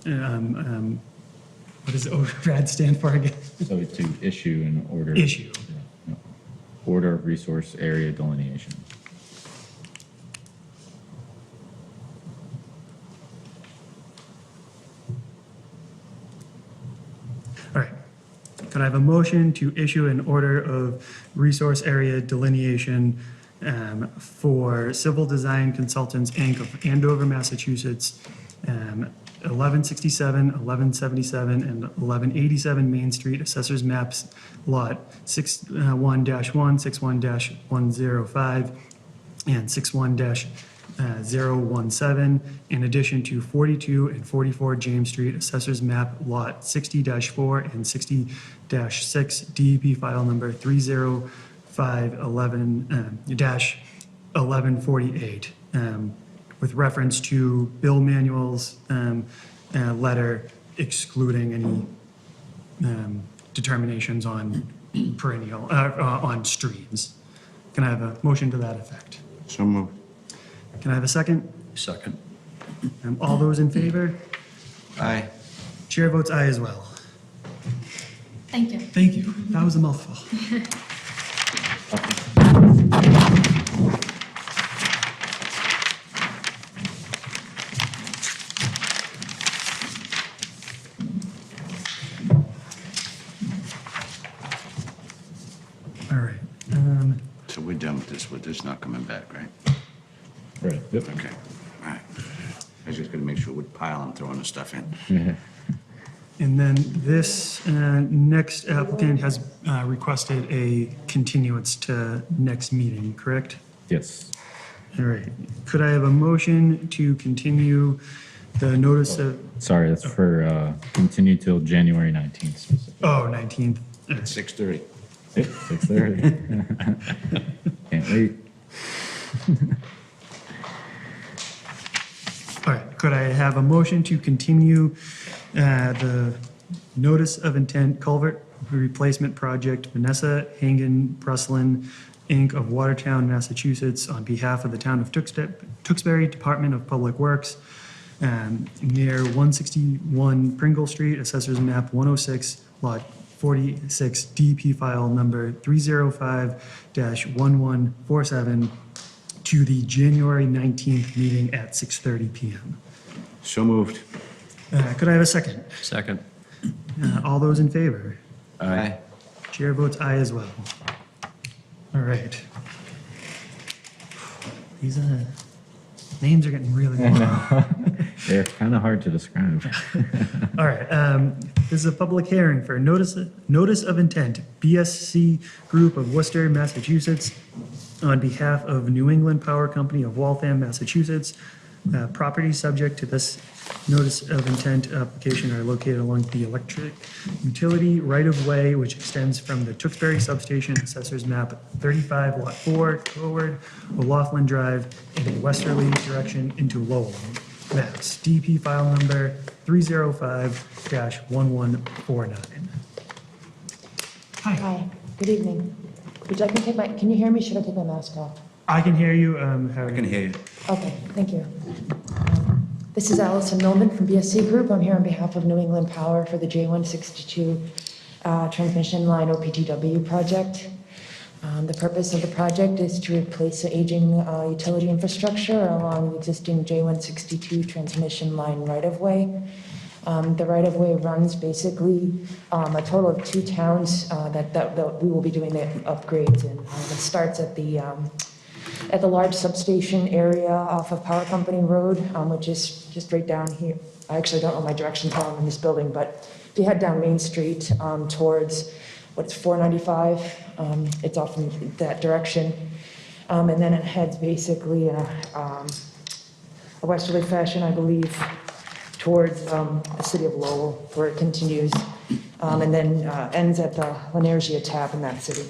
what does ORAD stand for again? So to issue an order. Issue. No. Order of resource area delineation. All right. Could I have a motion to issue an order of resource area delineation for Civil Design Consultants, Inc. of Andover, Massachusetts, 1167, 1177, and 1187 Main Street, Assessors Maps, Lot 61-1, 61-105, and 61-017, in addition to 42 and 44 James Street, Assessors Map, Lot 60-4 and 60-6, DEP file number 30511-1148, with reference to Bill Manuel's letter excluding any determinations on perennial, on streams. Can I have a motion to that effect? So moved. Can I have a second? Second. All those in favor? Aye. Chair votes aye as well. Thank you. Thank you. That was a mouthful. All right. So we're done with this, not coming back, right? Right. Yep. Okay, all right. I was just gonna make sure we're piling, throwing the stuff in. And then this next applicant has requested a continuance to next meeting, correct? Yes. All right. Could I have a motion to continue the notice of, Sorry, that's for continue till January 19th specifically. 19th? 6:30. Yep, 6:30. Can't wait. All right. Could I have a motion to continue the notice of intent culvert replacement project Vanessa Hangen Breslin, Inc. of Watertown, Massachusetts, on behalf of the town of Tewksbury Department of Public Works, near 161 Pringle Street, Assessors Map 106, Lot 46, DP file number 305-1147, to the January 19th meeting at 6:30 PM. So moved. Could I have a second? Second. All those in favor? Aye. Chair votes aye as well. All right. These names are getting really long. They're kind of hard to describe. All right, this is a public hearing for notice of intent, BSC Group of Worcester, Massachusetts, on behalf of New England Power Company of Waltham, Massachusetts. Properties subject to this notice of intent application are located along the electric utility right-of-way, which extends from the Tewksbury Substation, Assessors Map 35, Lot 4, toward O'Laughlin Drive in a westerly direction into Lowell, Mass. DP file number 305-1149. Hi, good evening. Would you like me to take my, can you hear me? Should I take my mask off? I can hear you, I can hear you. Okay, thank you. This is Allison Millman from BSC Group. I'm here on behalf of New England Power for the J162 transmission line OPTW project. The purpose of the project is to replace the aging utility infrastructure along the existing J162 transmission line right-of-way. The right-of-way runs basically a total of 2 towns that we will be doing the upgrades in. It starts at the large substation area off of Power Company Road, which is just right down here. I actually don't know my directions while I'm in this building, but if you head down Main Street towards what's 495, it's off in that direction. And then it heads basically in a westerly fashion, I believe, towards the city of Lowell, where it continues, and then ends at the Lanergia Tap in that city.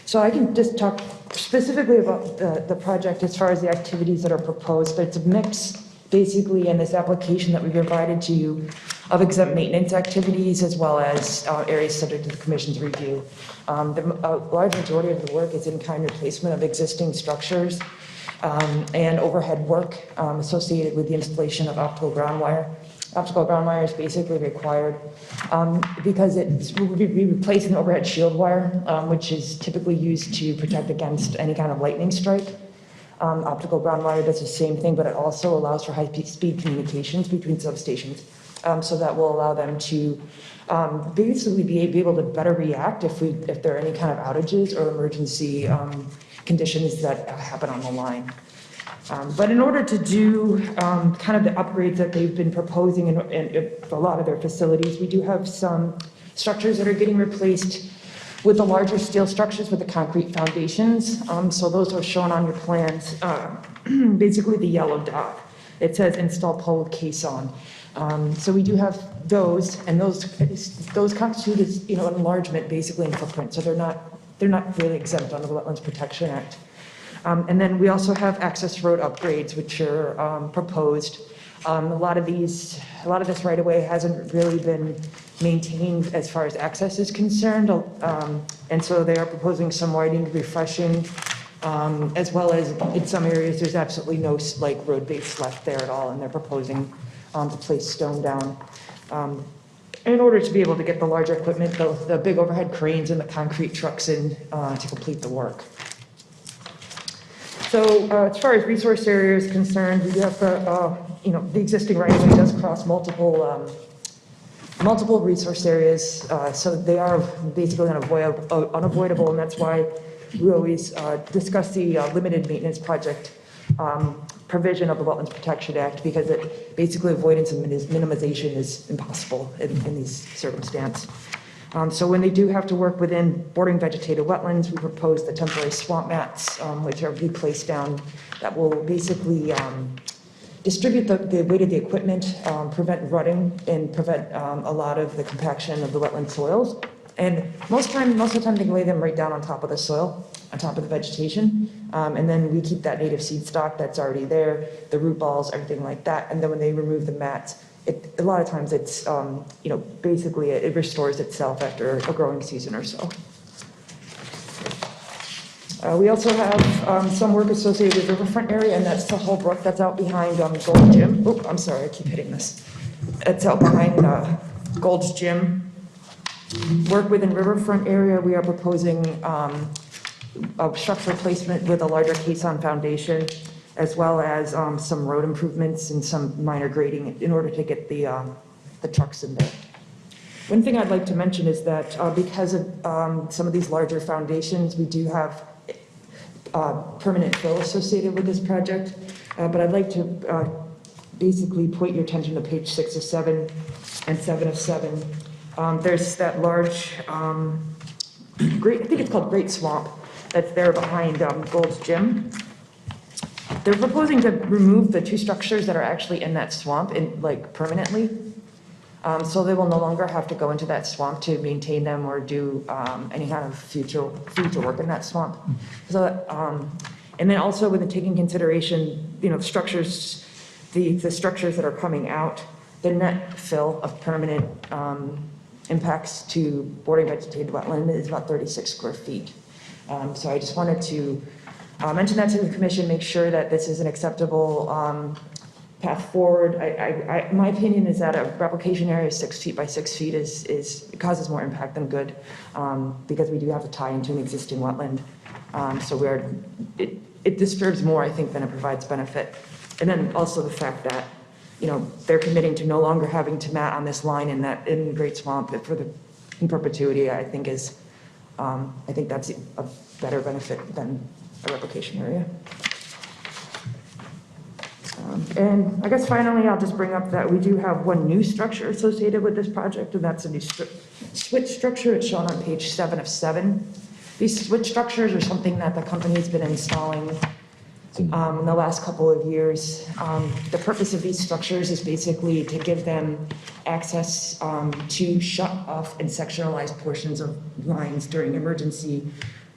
So I can just talk specifically about the project as far as the activities that are proposed, but it's a mix, basically, in this application that we provided to you of exempt maintenance activities as well as areas subject to the commission's review. The large majority of the work is in-kind replacement of existing structures and overhead work associated with the installation of optical ground wire. Optical ground wire is basically required because we'll be replacing the overhead shield wire, which is typically used to protect against any kind of lightning strike. Optical ground wire does the same thing, but it also allows for high-speed communications between substations. So that will allow them to basically be able to better react if there are any kind of outages or emergency conditions that happen on the line. But in order to do kind of the upgrades that they've been proposing in a lot of their facilities, we do have some structures that are getting replaced with the larger steel structures with the concrete foundations. So those are shown on your plans, basically the yellow dot. It says install pole with caisson. So we do have those, and those constitute an enlargement basically in footprint. So they're not really exempt under the Wetlands Protection Act. And then we also have access road upgrades, which are proposed. A lot of this right-of-way hasn't really been maintained as far as access is concerned. And so they are proposing some widening, refreshing, as well as in some areas, there's absolutely no road base left there at all. And they're proposing to place stone down. In order to be able to get the larger equipment, the big overhead cranes and the concrete trucks in to complete the work. So as far as resource area is concerned, we do have the existing right-of-way does cross multiple multiple resource areas, so they are basically unavoidable, and that's why we always discuss the limited maintenance project provision of the Wetlands Protection Act, because basically avoidance and minimization is impossible in these circumstances. So when they do have to work within bordering vegetated wetlands, we propose the temporary swamp mats, which are placed down, that will basically distribute the weight of the equipment, prevent rutting, and prevent a lot of the compaction of the wetland soils. And most of the time, they can lay them right down on top of the soil, on top of the vegetation. And then we keep that native seed stock that's already there, the root balls, everything like that. And then when they remove the mats, a lot of times it's, basically it restores itself after a growing season or so. We also have some work associated with the riverfront area, and that's the whole brook that's out behind Gold's Gym. Oh, I'm sorry, I keep hitting this. It's out behind Gold's Gym. Work within riverfront area, we are proposing a structural placement with a larger caisson foundation, as well as some road improvements and some minor grading in order to get the trucks in there. One thing I'd like to mention is that because of some of these larger foundations, we do have permanent fill associated with this project, but I'd like to basically point your attention to page 6 of 7 and 7 of 7. There's that large, I think it's called Great Swamp, that's there behind Gold's Gym. They're proposing to remove the two structures that are actually in that swamp permanently. So they will no longer have to go into that swamp to maintain them or do any kind of future work in that swamp. So, and then also with taking consideration, structures, the structures that are coming out, the net fill of permanent impacts to bordering vegetated wetland is about 36 square feet. So I just wanted to mention that to the commission, make sure that this is an acceptable path forward. My opinion is that a replication area of 6 feet by 6 feet it causes more impact than good, because we do have to tie into an existing wetland. So it disturbs more, I think, than it provides benefit. And then also the fact that, they're committing to no longer having to mat on this line in Great Swamp in perpetuity, I think that's a better benefit than a replication area. And I guess finally, I'll just bring up that we do have one new structure associated with this project, and that's a new switch structure. It's shown on page 7 of 7. These switch structures are something that the company's been installing in the last couple of years. The purpose of these structures is basically to give them access to shut off and sectionalize portions of lines during emergency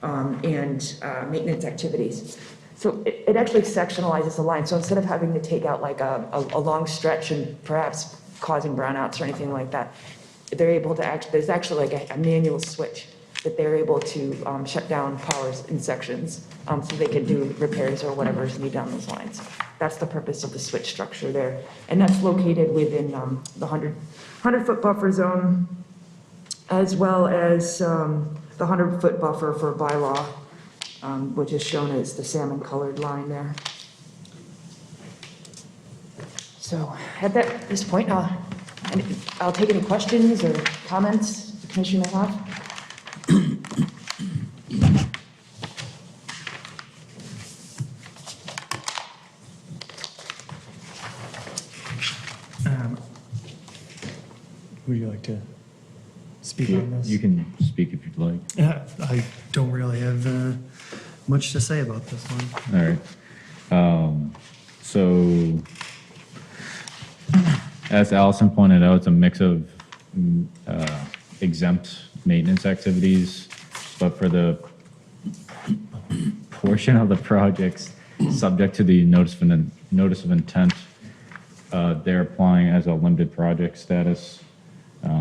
and maintenance activities. So it actually sectionalizes the line. So instead of having to take out like a long stretch and perhaps causing brownouts or anything like that, they're able to there's actually like a manual switch that they're able to shut down powers in sections so they can do repairs or whatever is needed on those lines. That's the purpose of the switch structure there. And that's located within the 100-foot buffer zone, as well as the 100-foot buffer for bylaw, which is shown as the salmon-colored line there. So at this point, I'll take any questions or comments the commission may have. Would you like to speak on this? You can speak if you'd like. I don't really have much to say about this one. All right. So, as Allison pointed out, it's a mix of exempt maintenance activities, but for the portion of the projects subject to the notice of intent, they're applying as a limited project status.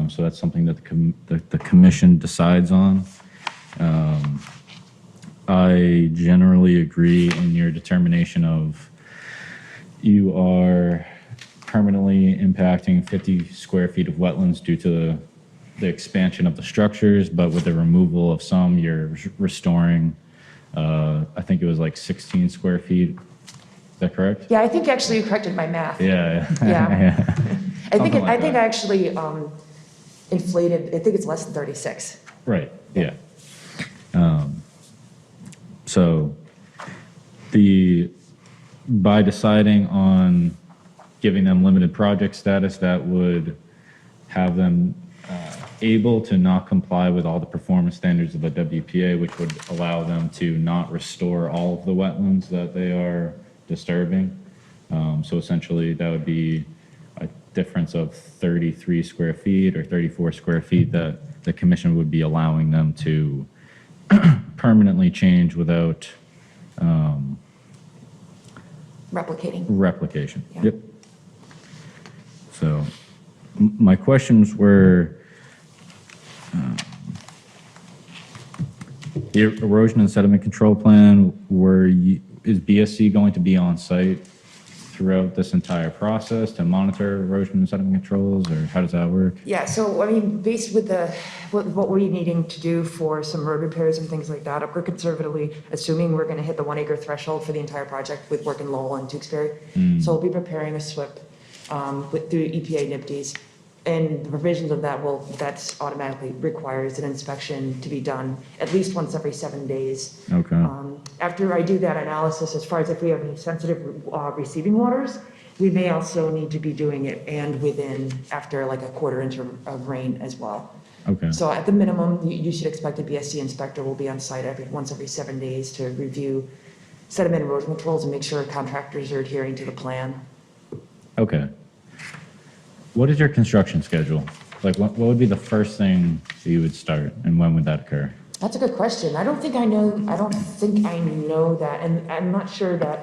So that's something that the commission decides on. I generally agree in your determination of you are permanently impacting 50 square feet of wetlands due to the expansion of the structures, but with the removal of some, you're restoring, I think it was like 16 square feet. Is that correct? Yeah, I think actually you corrected my math. Yeah. Yeah. Yeah. I think Something like that. actually inflated, I think it's less than 36. Right, yeah. So by deciding on giving them limited project status, that would have them able to not comply with all the performance standards of the WPA, which would allow them to not restore all of the wetlands that they are disturbing. So essentially, that would be a difference of 33 square feet or 34 square feet that the commission would be allowing them to permanently change without Replicating. replication. Yeah. Yep. So my questions were, the erosion and sediment control plan, is BSC going to be on site throughout this entire process to monitor erosion and sediment controls, or how does that work? Yeah, so I mean, based with what we're needing to do for some road repairs and things like that, we're conservatively assuming we're gonna hit the 1 acre threshold for the entire project with work in Lowell and Tewksbury. So we'll be preparing a SWIP through EPA NIPDs. And the provisions of that's automatically requires an inspection to be done at least once every 7 days. Okay. After I do that analysis, as far as if we have any sensitive receiving waters, we may also need to be doing it and after like a quarter inch of rain as well. Okay. So at the minimum, you should expect a BSC inspector will be on site once every 7 days to review sediment erosion controls and make sure contractors are adhering to the plan. Okay. What is your construction schedule? Like, what would be the first thing that you would start, and when would that occur? That's a good question. I don't think I know that, and I'm not sure that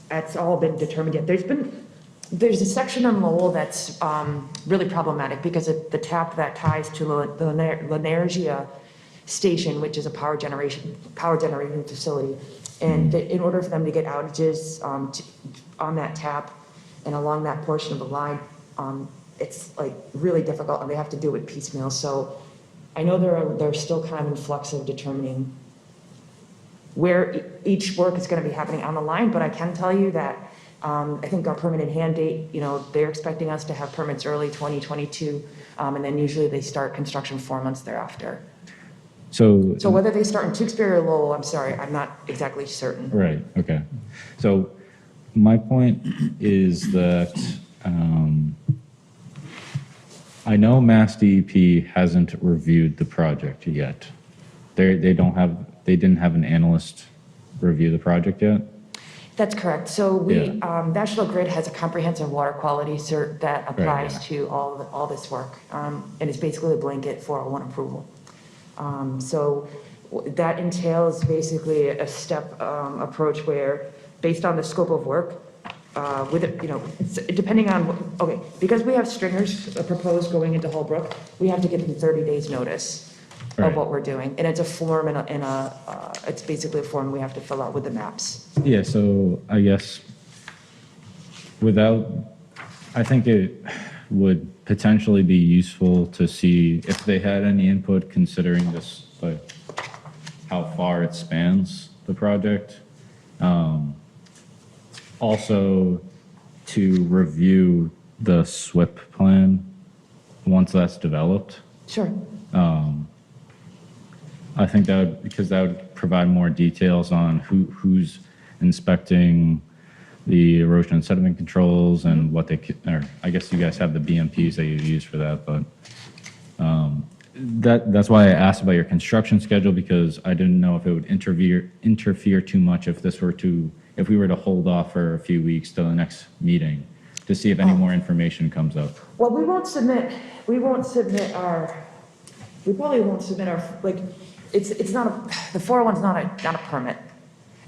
that's all been determined yet. There's a section on Lowell that's really problematic because of the tap that ties to the Lanergia station, which is a power generating facility. And in order for them to get outages on that tap and along that portion of the line, it's like really difficult, and they have to do it piecemeal. So I know they're still kind of in flux of determining where each work is going to be happening on the line, but I can tell you that I think our permanent hand date, they're expecting us to have permits early 2022, and then usually they start construction 4 months thereafter. So Whether they start in Tewksbury or Lowell, I'm sorry, I'm not exactly certain. right, okay. So my point is that I know Mass DEP hasn't reviewed the project yet. They didn't have an analyst review the project yet? That's correct. So National Grid has a comprehensive water quality cert that applies to all this work. And it's basically a blanket 401 approval. So that entails basically a step approach where, based on the scope of work, depending on, because we have stringers proposed going into Holbrook, we have to give them 30 days notice of what we're doing. And it's a form it's basically a form we have to fill out with the maps. Yeah, so I guess I think it would potentially be useful to see if they had any input considering this, like how far it spans the project. Also to review the SWIP plan once that's developed. Sure. I think because that would provide more details on who's inspecting the erosion and sediment controls and what or I guess you guys have the BMPs that you use for that, but that's why I asked about your construction schedule, because I didn't know if it would interfere too much if we were to hold off for a few weeks till the next meeting to see if any more information comes up. Well, we probably won't submit our, it's not, the 401's not a permit.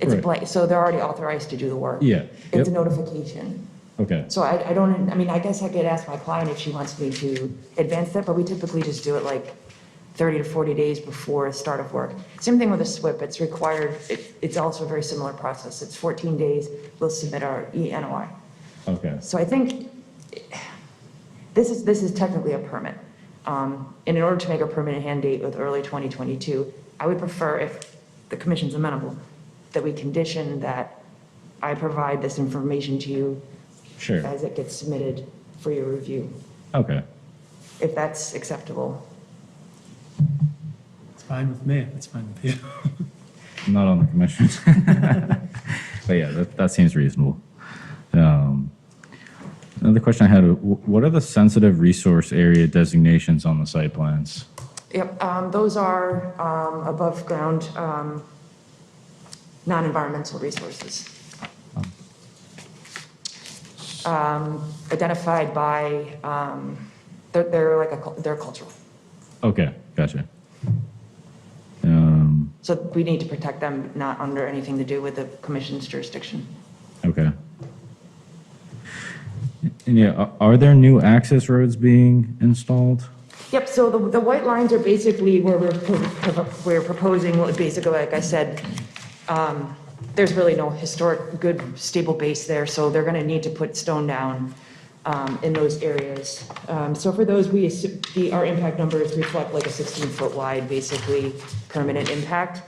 It's a blank, so they're already authorized to do the work. Yeah. It's a notification. Okay. So I guess I could ask my client if she wants me to advance that, but we typically just do it like 30 to 40 days before start of work. Same thing with a SWIP, it's required, it's also a very similar process. It's 14 days, we'll submit our ENOI. Okay. So I think this is technically a permit. And in order to make a permanent hand date with early 2022, I would prefer, if the commission's amenable, that we condition that I provide this information to you Sure. as it gets submitted for your review. Okay. if that's acceptable. It's fine with me, if it's fine with you. I'm not on the commission. But yeah, that seems reasonable. Another question I had, what are the sensitive resource area designations on the site plans? Yep, those are above ground, non-environmental resources. Identified by, they're cultural. Okay, gotcha. So we need to protect them, not under anything to do with the commission's jurisdiction. Okay. And yeah, are there new access roads being installed? Yep, so the white lines are basically where we're proposing, basically, like I said, there's really no historic, good, stable base there, so they're gonna need to put stone down in those areas. So for those, our impact numbers reflect like a 16-foot wide, basically, permanent impact.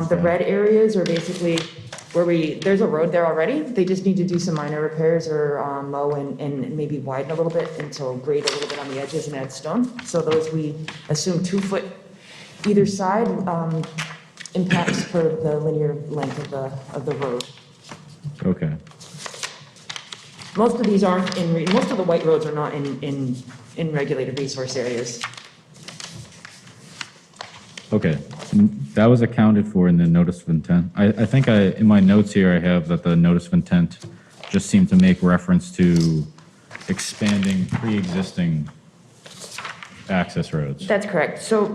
The red areas are basically where there's a road there already, they just need to do some minor repairs or mow and maybe widen a little bit, and so grade a little bit on the edges and add stone. So those we assume 2 foot either side impacts for the linear length of the road. Okay. Most of these aren't most of the white roads are not in regulated resource areas. Okay, that was accounted for in the notice of intent. I think in my notes here, I have that the notice of intent just seemed to make reference to expanding pre-existing access roads. That's correct. So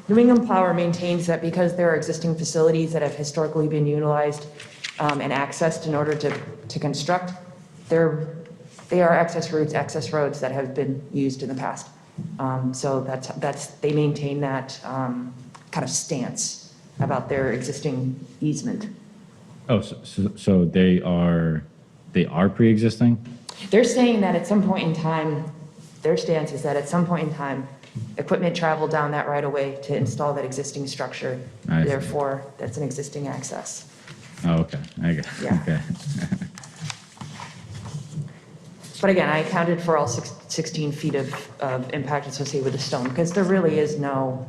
New England Power maintains that because there are existing facilities that have historically been utilized and accessed in order to construct, they are access roads that have been used in the past. So they maintain that kind of stance about their existing easement. Oh, so they are pre-existing? They're saying that at some point in time, their stance is that at some point in time, equipment traveled down that right of way to install that existing structure. I see. Therefore, that's an existing access. Oh, okay, I get, Yeah. okay. But again, I accounted for all 16 feet of impact associated with the stone, because there really is no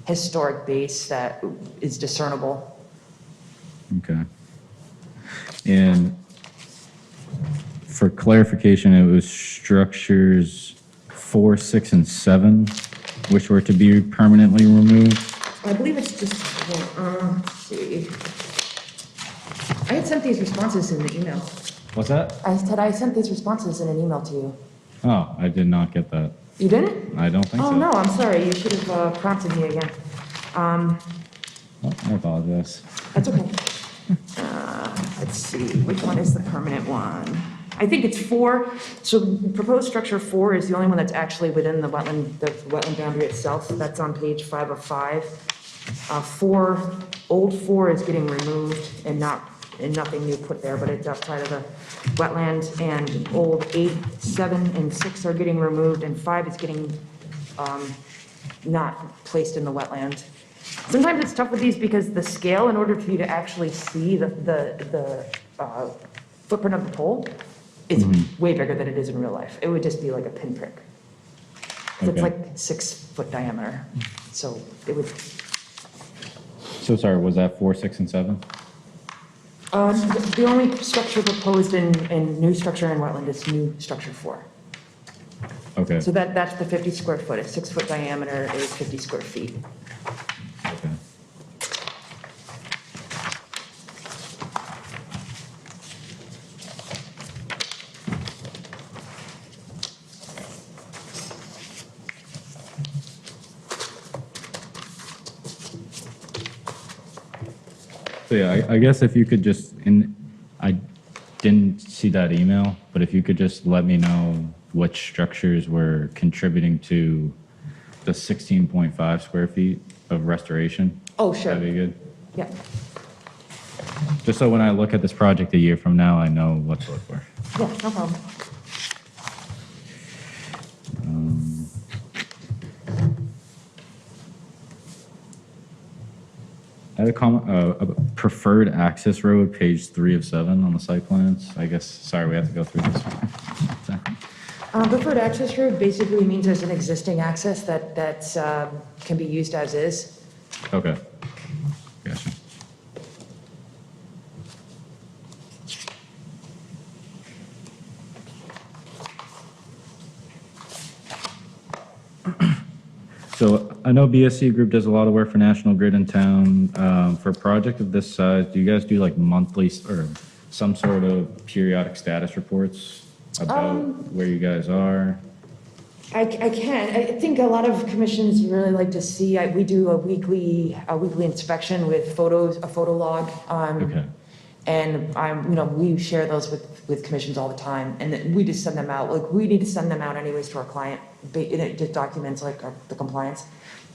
historic base that is discernible. Okay. And for clarification, it was structures 4, 6, and 7, which were to be permanently removed? I believe it's just, let's see. I had sent these responses in the email. What's that? I said I sent these responses in an email to you. Oh, I did not get that. You didn't? I don't think so. Oh, no, I'm sorry. You should have prompted me again. Oh, I apologize. That's okay. Let's see, which one is the permanent one? I think it's 4. So proposed structure 4 is the only one that's actually within the wetland boundary itself. That's on page 5 of 5. Old 4 is getting removed and nothing new put there, but it's outside of the wetland. And old 8, 7, and 6 are getting removed, and 5 is getting not placed in the wetland. Sometimes it's tough with these because the scale, in order for you to actually see the footprint of the pole, is way bigger than it is in real life. It would just be like a pinprick. It's Okay. like 6 foot diameter, so it would. So sorry, was that 4, 6, and 7? The only structure proposed in new structure in wetland is new structure 4. Okay. So that's the 50 square foot. A 6 foot diameter is 50 square feet. Okay. So yeah, I guess if you could just, I didn't see that email, but if you could just let me know what structures were contributing to the 16.5 square feet of restoration. Oh, sure. That'd be good. Yeah. Just so when I look at this project a year from now, I know what to look for. Yeah, no problem. I had a comment, a preferred access road, page 3 of 7 on the site plans. I guess, sorry, we have to go through this. Preferred access road basically means there's an existing access that's can be used as is. Okay. Gotcha. So I know BSC Group does a lot of work for National Grid in town. For a project of this size, do you guys do like monthly or some sort of periodic status reports about where you guys are? I can. I think a lot of commissions really like to see, we do a weekly inspection with photos, a photo log. Okay. And we share those with commissions all the time, and then we just send them out, like, we need to send them out anyways to our client, and it just documents like the compliance.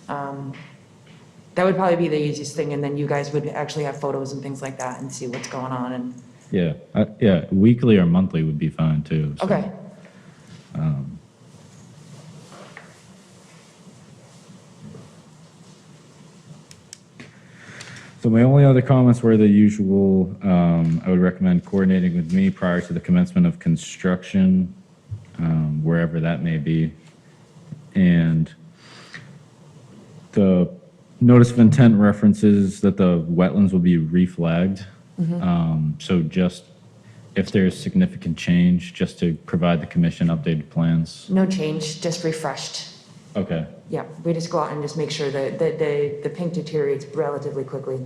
That would probably be the easiest thing, and then you guys would actually have photos and things like that and see what's going on, and, Yeah, yeah, weekly or monthly would be fine too. So, okay. So my only other comments were the usual. I would recommend coordinating with me prior to the commencement of construction, wherever that may be. And the notice of intent references that the wetlands will be reflagged. So just if there's significant change, just to provide the commission updated plans. No change, just refreshed. Okay. Yeah, we just go out and just make sure that the pink deteriorates relatively quickly,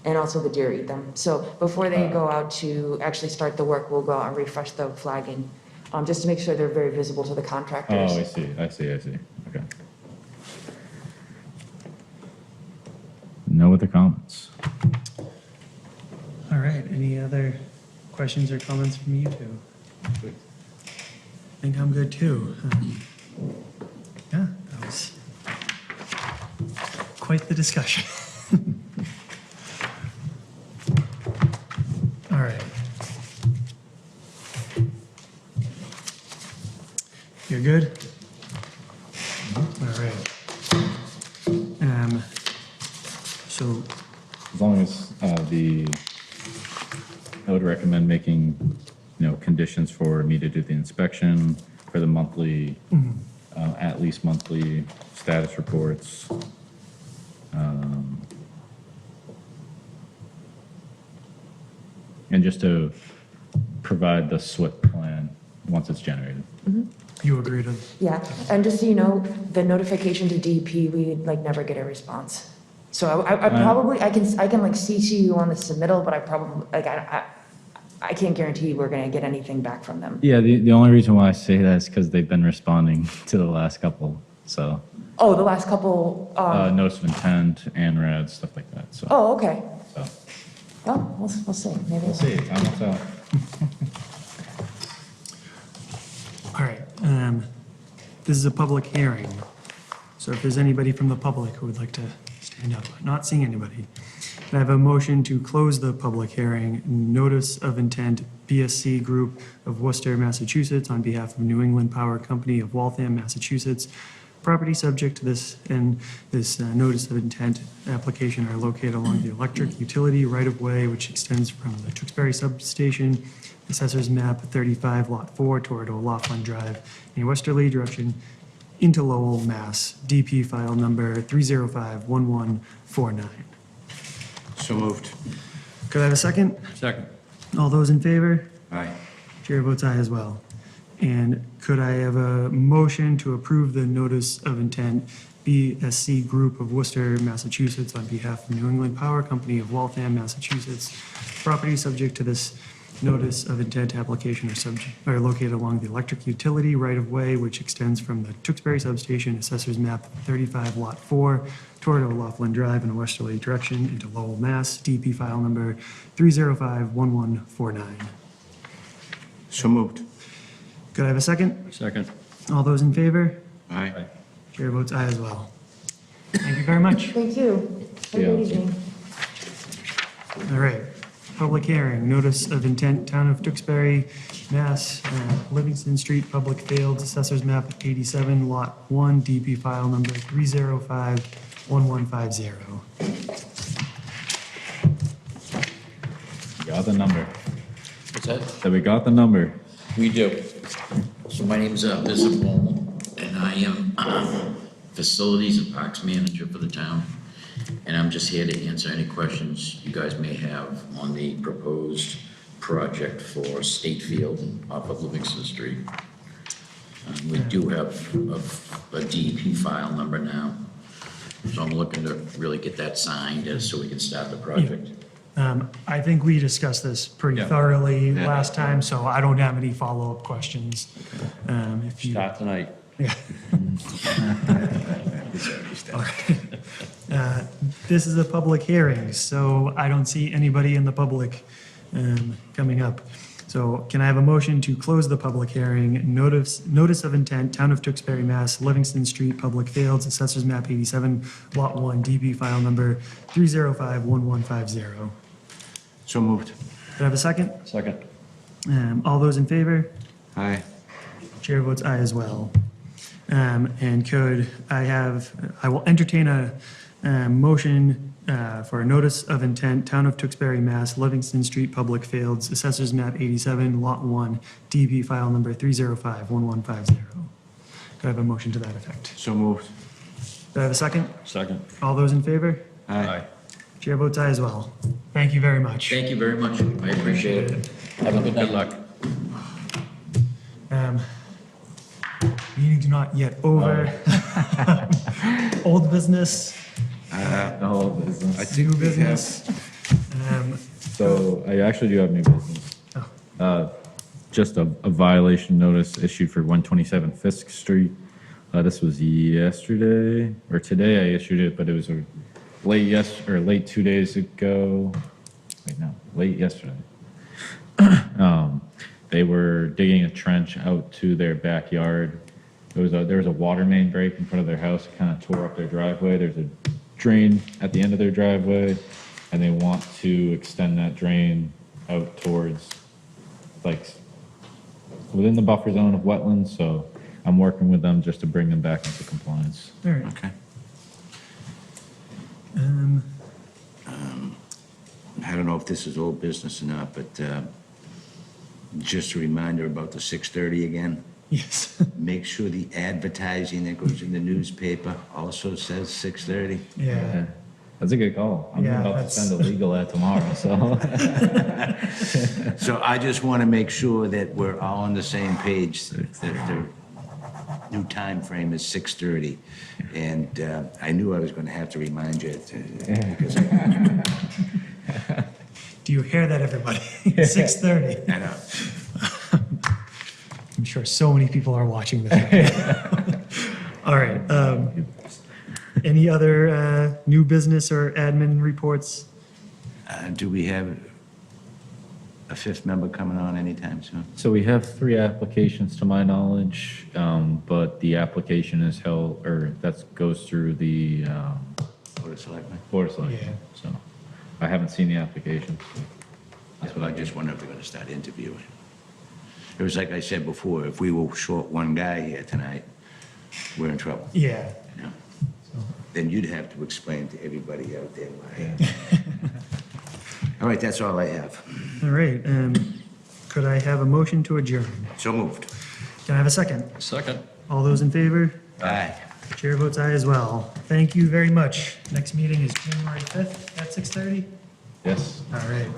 and also the deer eat them. So before they go out to actually start the work, we'll go out and refresh the flagging, just to make sure they're very visible to the contractors. Oh, I see. Okay. No other comments? All right, any other questions or comments from you two? I think I'm good too. Yeah, that was quite the discussion. All right. You're good? All right. So As long as I would recommend making, conditions for me to do the inspection, for the monthly, at least monthly status reports. And just to provide the SWIP plan once it's generated. you agree to, Yeah, and just so you know, the notification to DEP, we never get a response. So I probably, I can like CC you on the submittal, but I probably, like, I can't guarantee we're gonna get anything back from them. Yeah, the only reason why I say that is because they've been responding to the last couple, so. Oh, the last couple, Notice of intent, ANRAD, stuff like that, so. oh, okay. So, Well, we'll see, maybe. we'll see, time will tell. all right. This is a public hearing. So if there's anybody from the public who would like to stand up, not seeing anybody. Can I have a motion to close the public hearing, notice of intent, BSC Group of Worcester, Massachusetts, on behalf of New England Power Company of Waltham, Massachusetts. Property subject to this and this notice of intent application are located along the electric utility right-of-way, which extends from the Tewksbury substation, Assessor's Map 35, Lot 4, toward O'Laughlin Drive, in a westerly direction into Lowell, Mass. DP file number 3051149. So moved. Could I have a second? Second. All those in favor? Aye. Chair votes aye as well. And could I have a motion to approve the notice of intent, BSC Group of Worcester, Massachusetts, on behalf of New England Power Company of Waltham, Massachusetts. Property subject to this notice of intent application are located along the electric utility right-of-way, which extends from the Tewksbury substation, Assessor's Map 35, Lot 4, toward O'Laughlin Drive in a westerly direction into Lowell, Mass. DP file number 3051149. So moved. Could I have a second? Second. All those in favor? Aye. Chair votes aye as well. Thank you very much. Thank you. Have a good Yeah. evening. All right. Public hearing, notice of intent, Town of Tewksbury, Mass, Livingston Street, Public Fields, Assessor's Map 87, Lot 1, DP file number 3051150. Got the number. What's that? So we got the number. We do. So my name is Vincent Bowman, and I am Facilities and Parks Manager for the town. And I'm just here to answer any questions you guys may have on the proposed project for State Field off of Livingston Street. We do have a DEP file number now, so I'm looking to really get that signed so we can start the project. I think we discussed this pretty thoroughly last time, so I don't have any follow-up questions. If you, Start tonight. yeah. All right. This is a public hearing, so I don't see anybody in the public coming up. So can I have a motion to close the public hearing? Notice of intent, Town of Tewksbury, Mass, Livingston Street, Public Fields, Assessors Map 87, Lot 1, DP file number 3051150. So moved. Do I have a second? Second. All those in favor? Aye. Chair votes aye as well. And could I will entertain a motion for a notice of intent, Town of Tewksbury, Mass, Livingston Street, Public Fields, Assessors Map 87, Lot 1, DP file number 3051150. Could I have a motion to that effect? So moved. Do I have a second? Second. All those in favor? Aye. Chair votes aye as well. Thank you very much. Thank you very much. I appreciate it. Have a good night. Good luck. Meeting's not yet over. Old business, No business. I think new we have, business. So I actually do have new business. Just a violation notice issued for 127 Fisk Street. This was yesterday, or today I issued it, but it was late 2 days ago. Wait, no, late yesterday. They were digging a trench out to their backyard. There was a water main break in front of their house. It kind of tore up their driveway. There's a drain at the end of their driveway, and they want to extend that drain out towards, like, within the buffer zone of wetlands. So I'm working with them just to bring them back into compliance. All right. okay. I don't know if this is old business or not, but just a reminder about the 6:30 again. Yes. Make sure the advertising that goes in the newspaper also says 6:30. Yeah. That's a good call. I'm Yeah, about to that's- send a legal ad tomorrow, so. So I just want to make sure that we're all on the same page, that the new time frame is 6:30. And I knew I was going to have to remind you, because Do you hear that, everybody? 6:30. I know. I'm sure so many people are watching this right now. All right. Any other new business or admin reports? Do we have a fifth member coming on anytime soon? So we have 3 applications to my knowledge, but the application is held, or that goes through the Board of Selectmen? Board of Selectmen. Yeah. So I haven't seen the application. That's what I just wonder if we're going to start interviewing. It was like I said before, if we were short one guy here tonight, we're in trouble. Yeah. You know? Then you'd have to explain to everybody out there why. All right, that's all I have. All right. Could I have a motion to adjourn? So moved. Can I have a second? Second. All those in favor? Aye. Chair votes aye as well. Thank you very much. Next meeting is January 5th at 6:30? Yes. All right.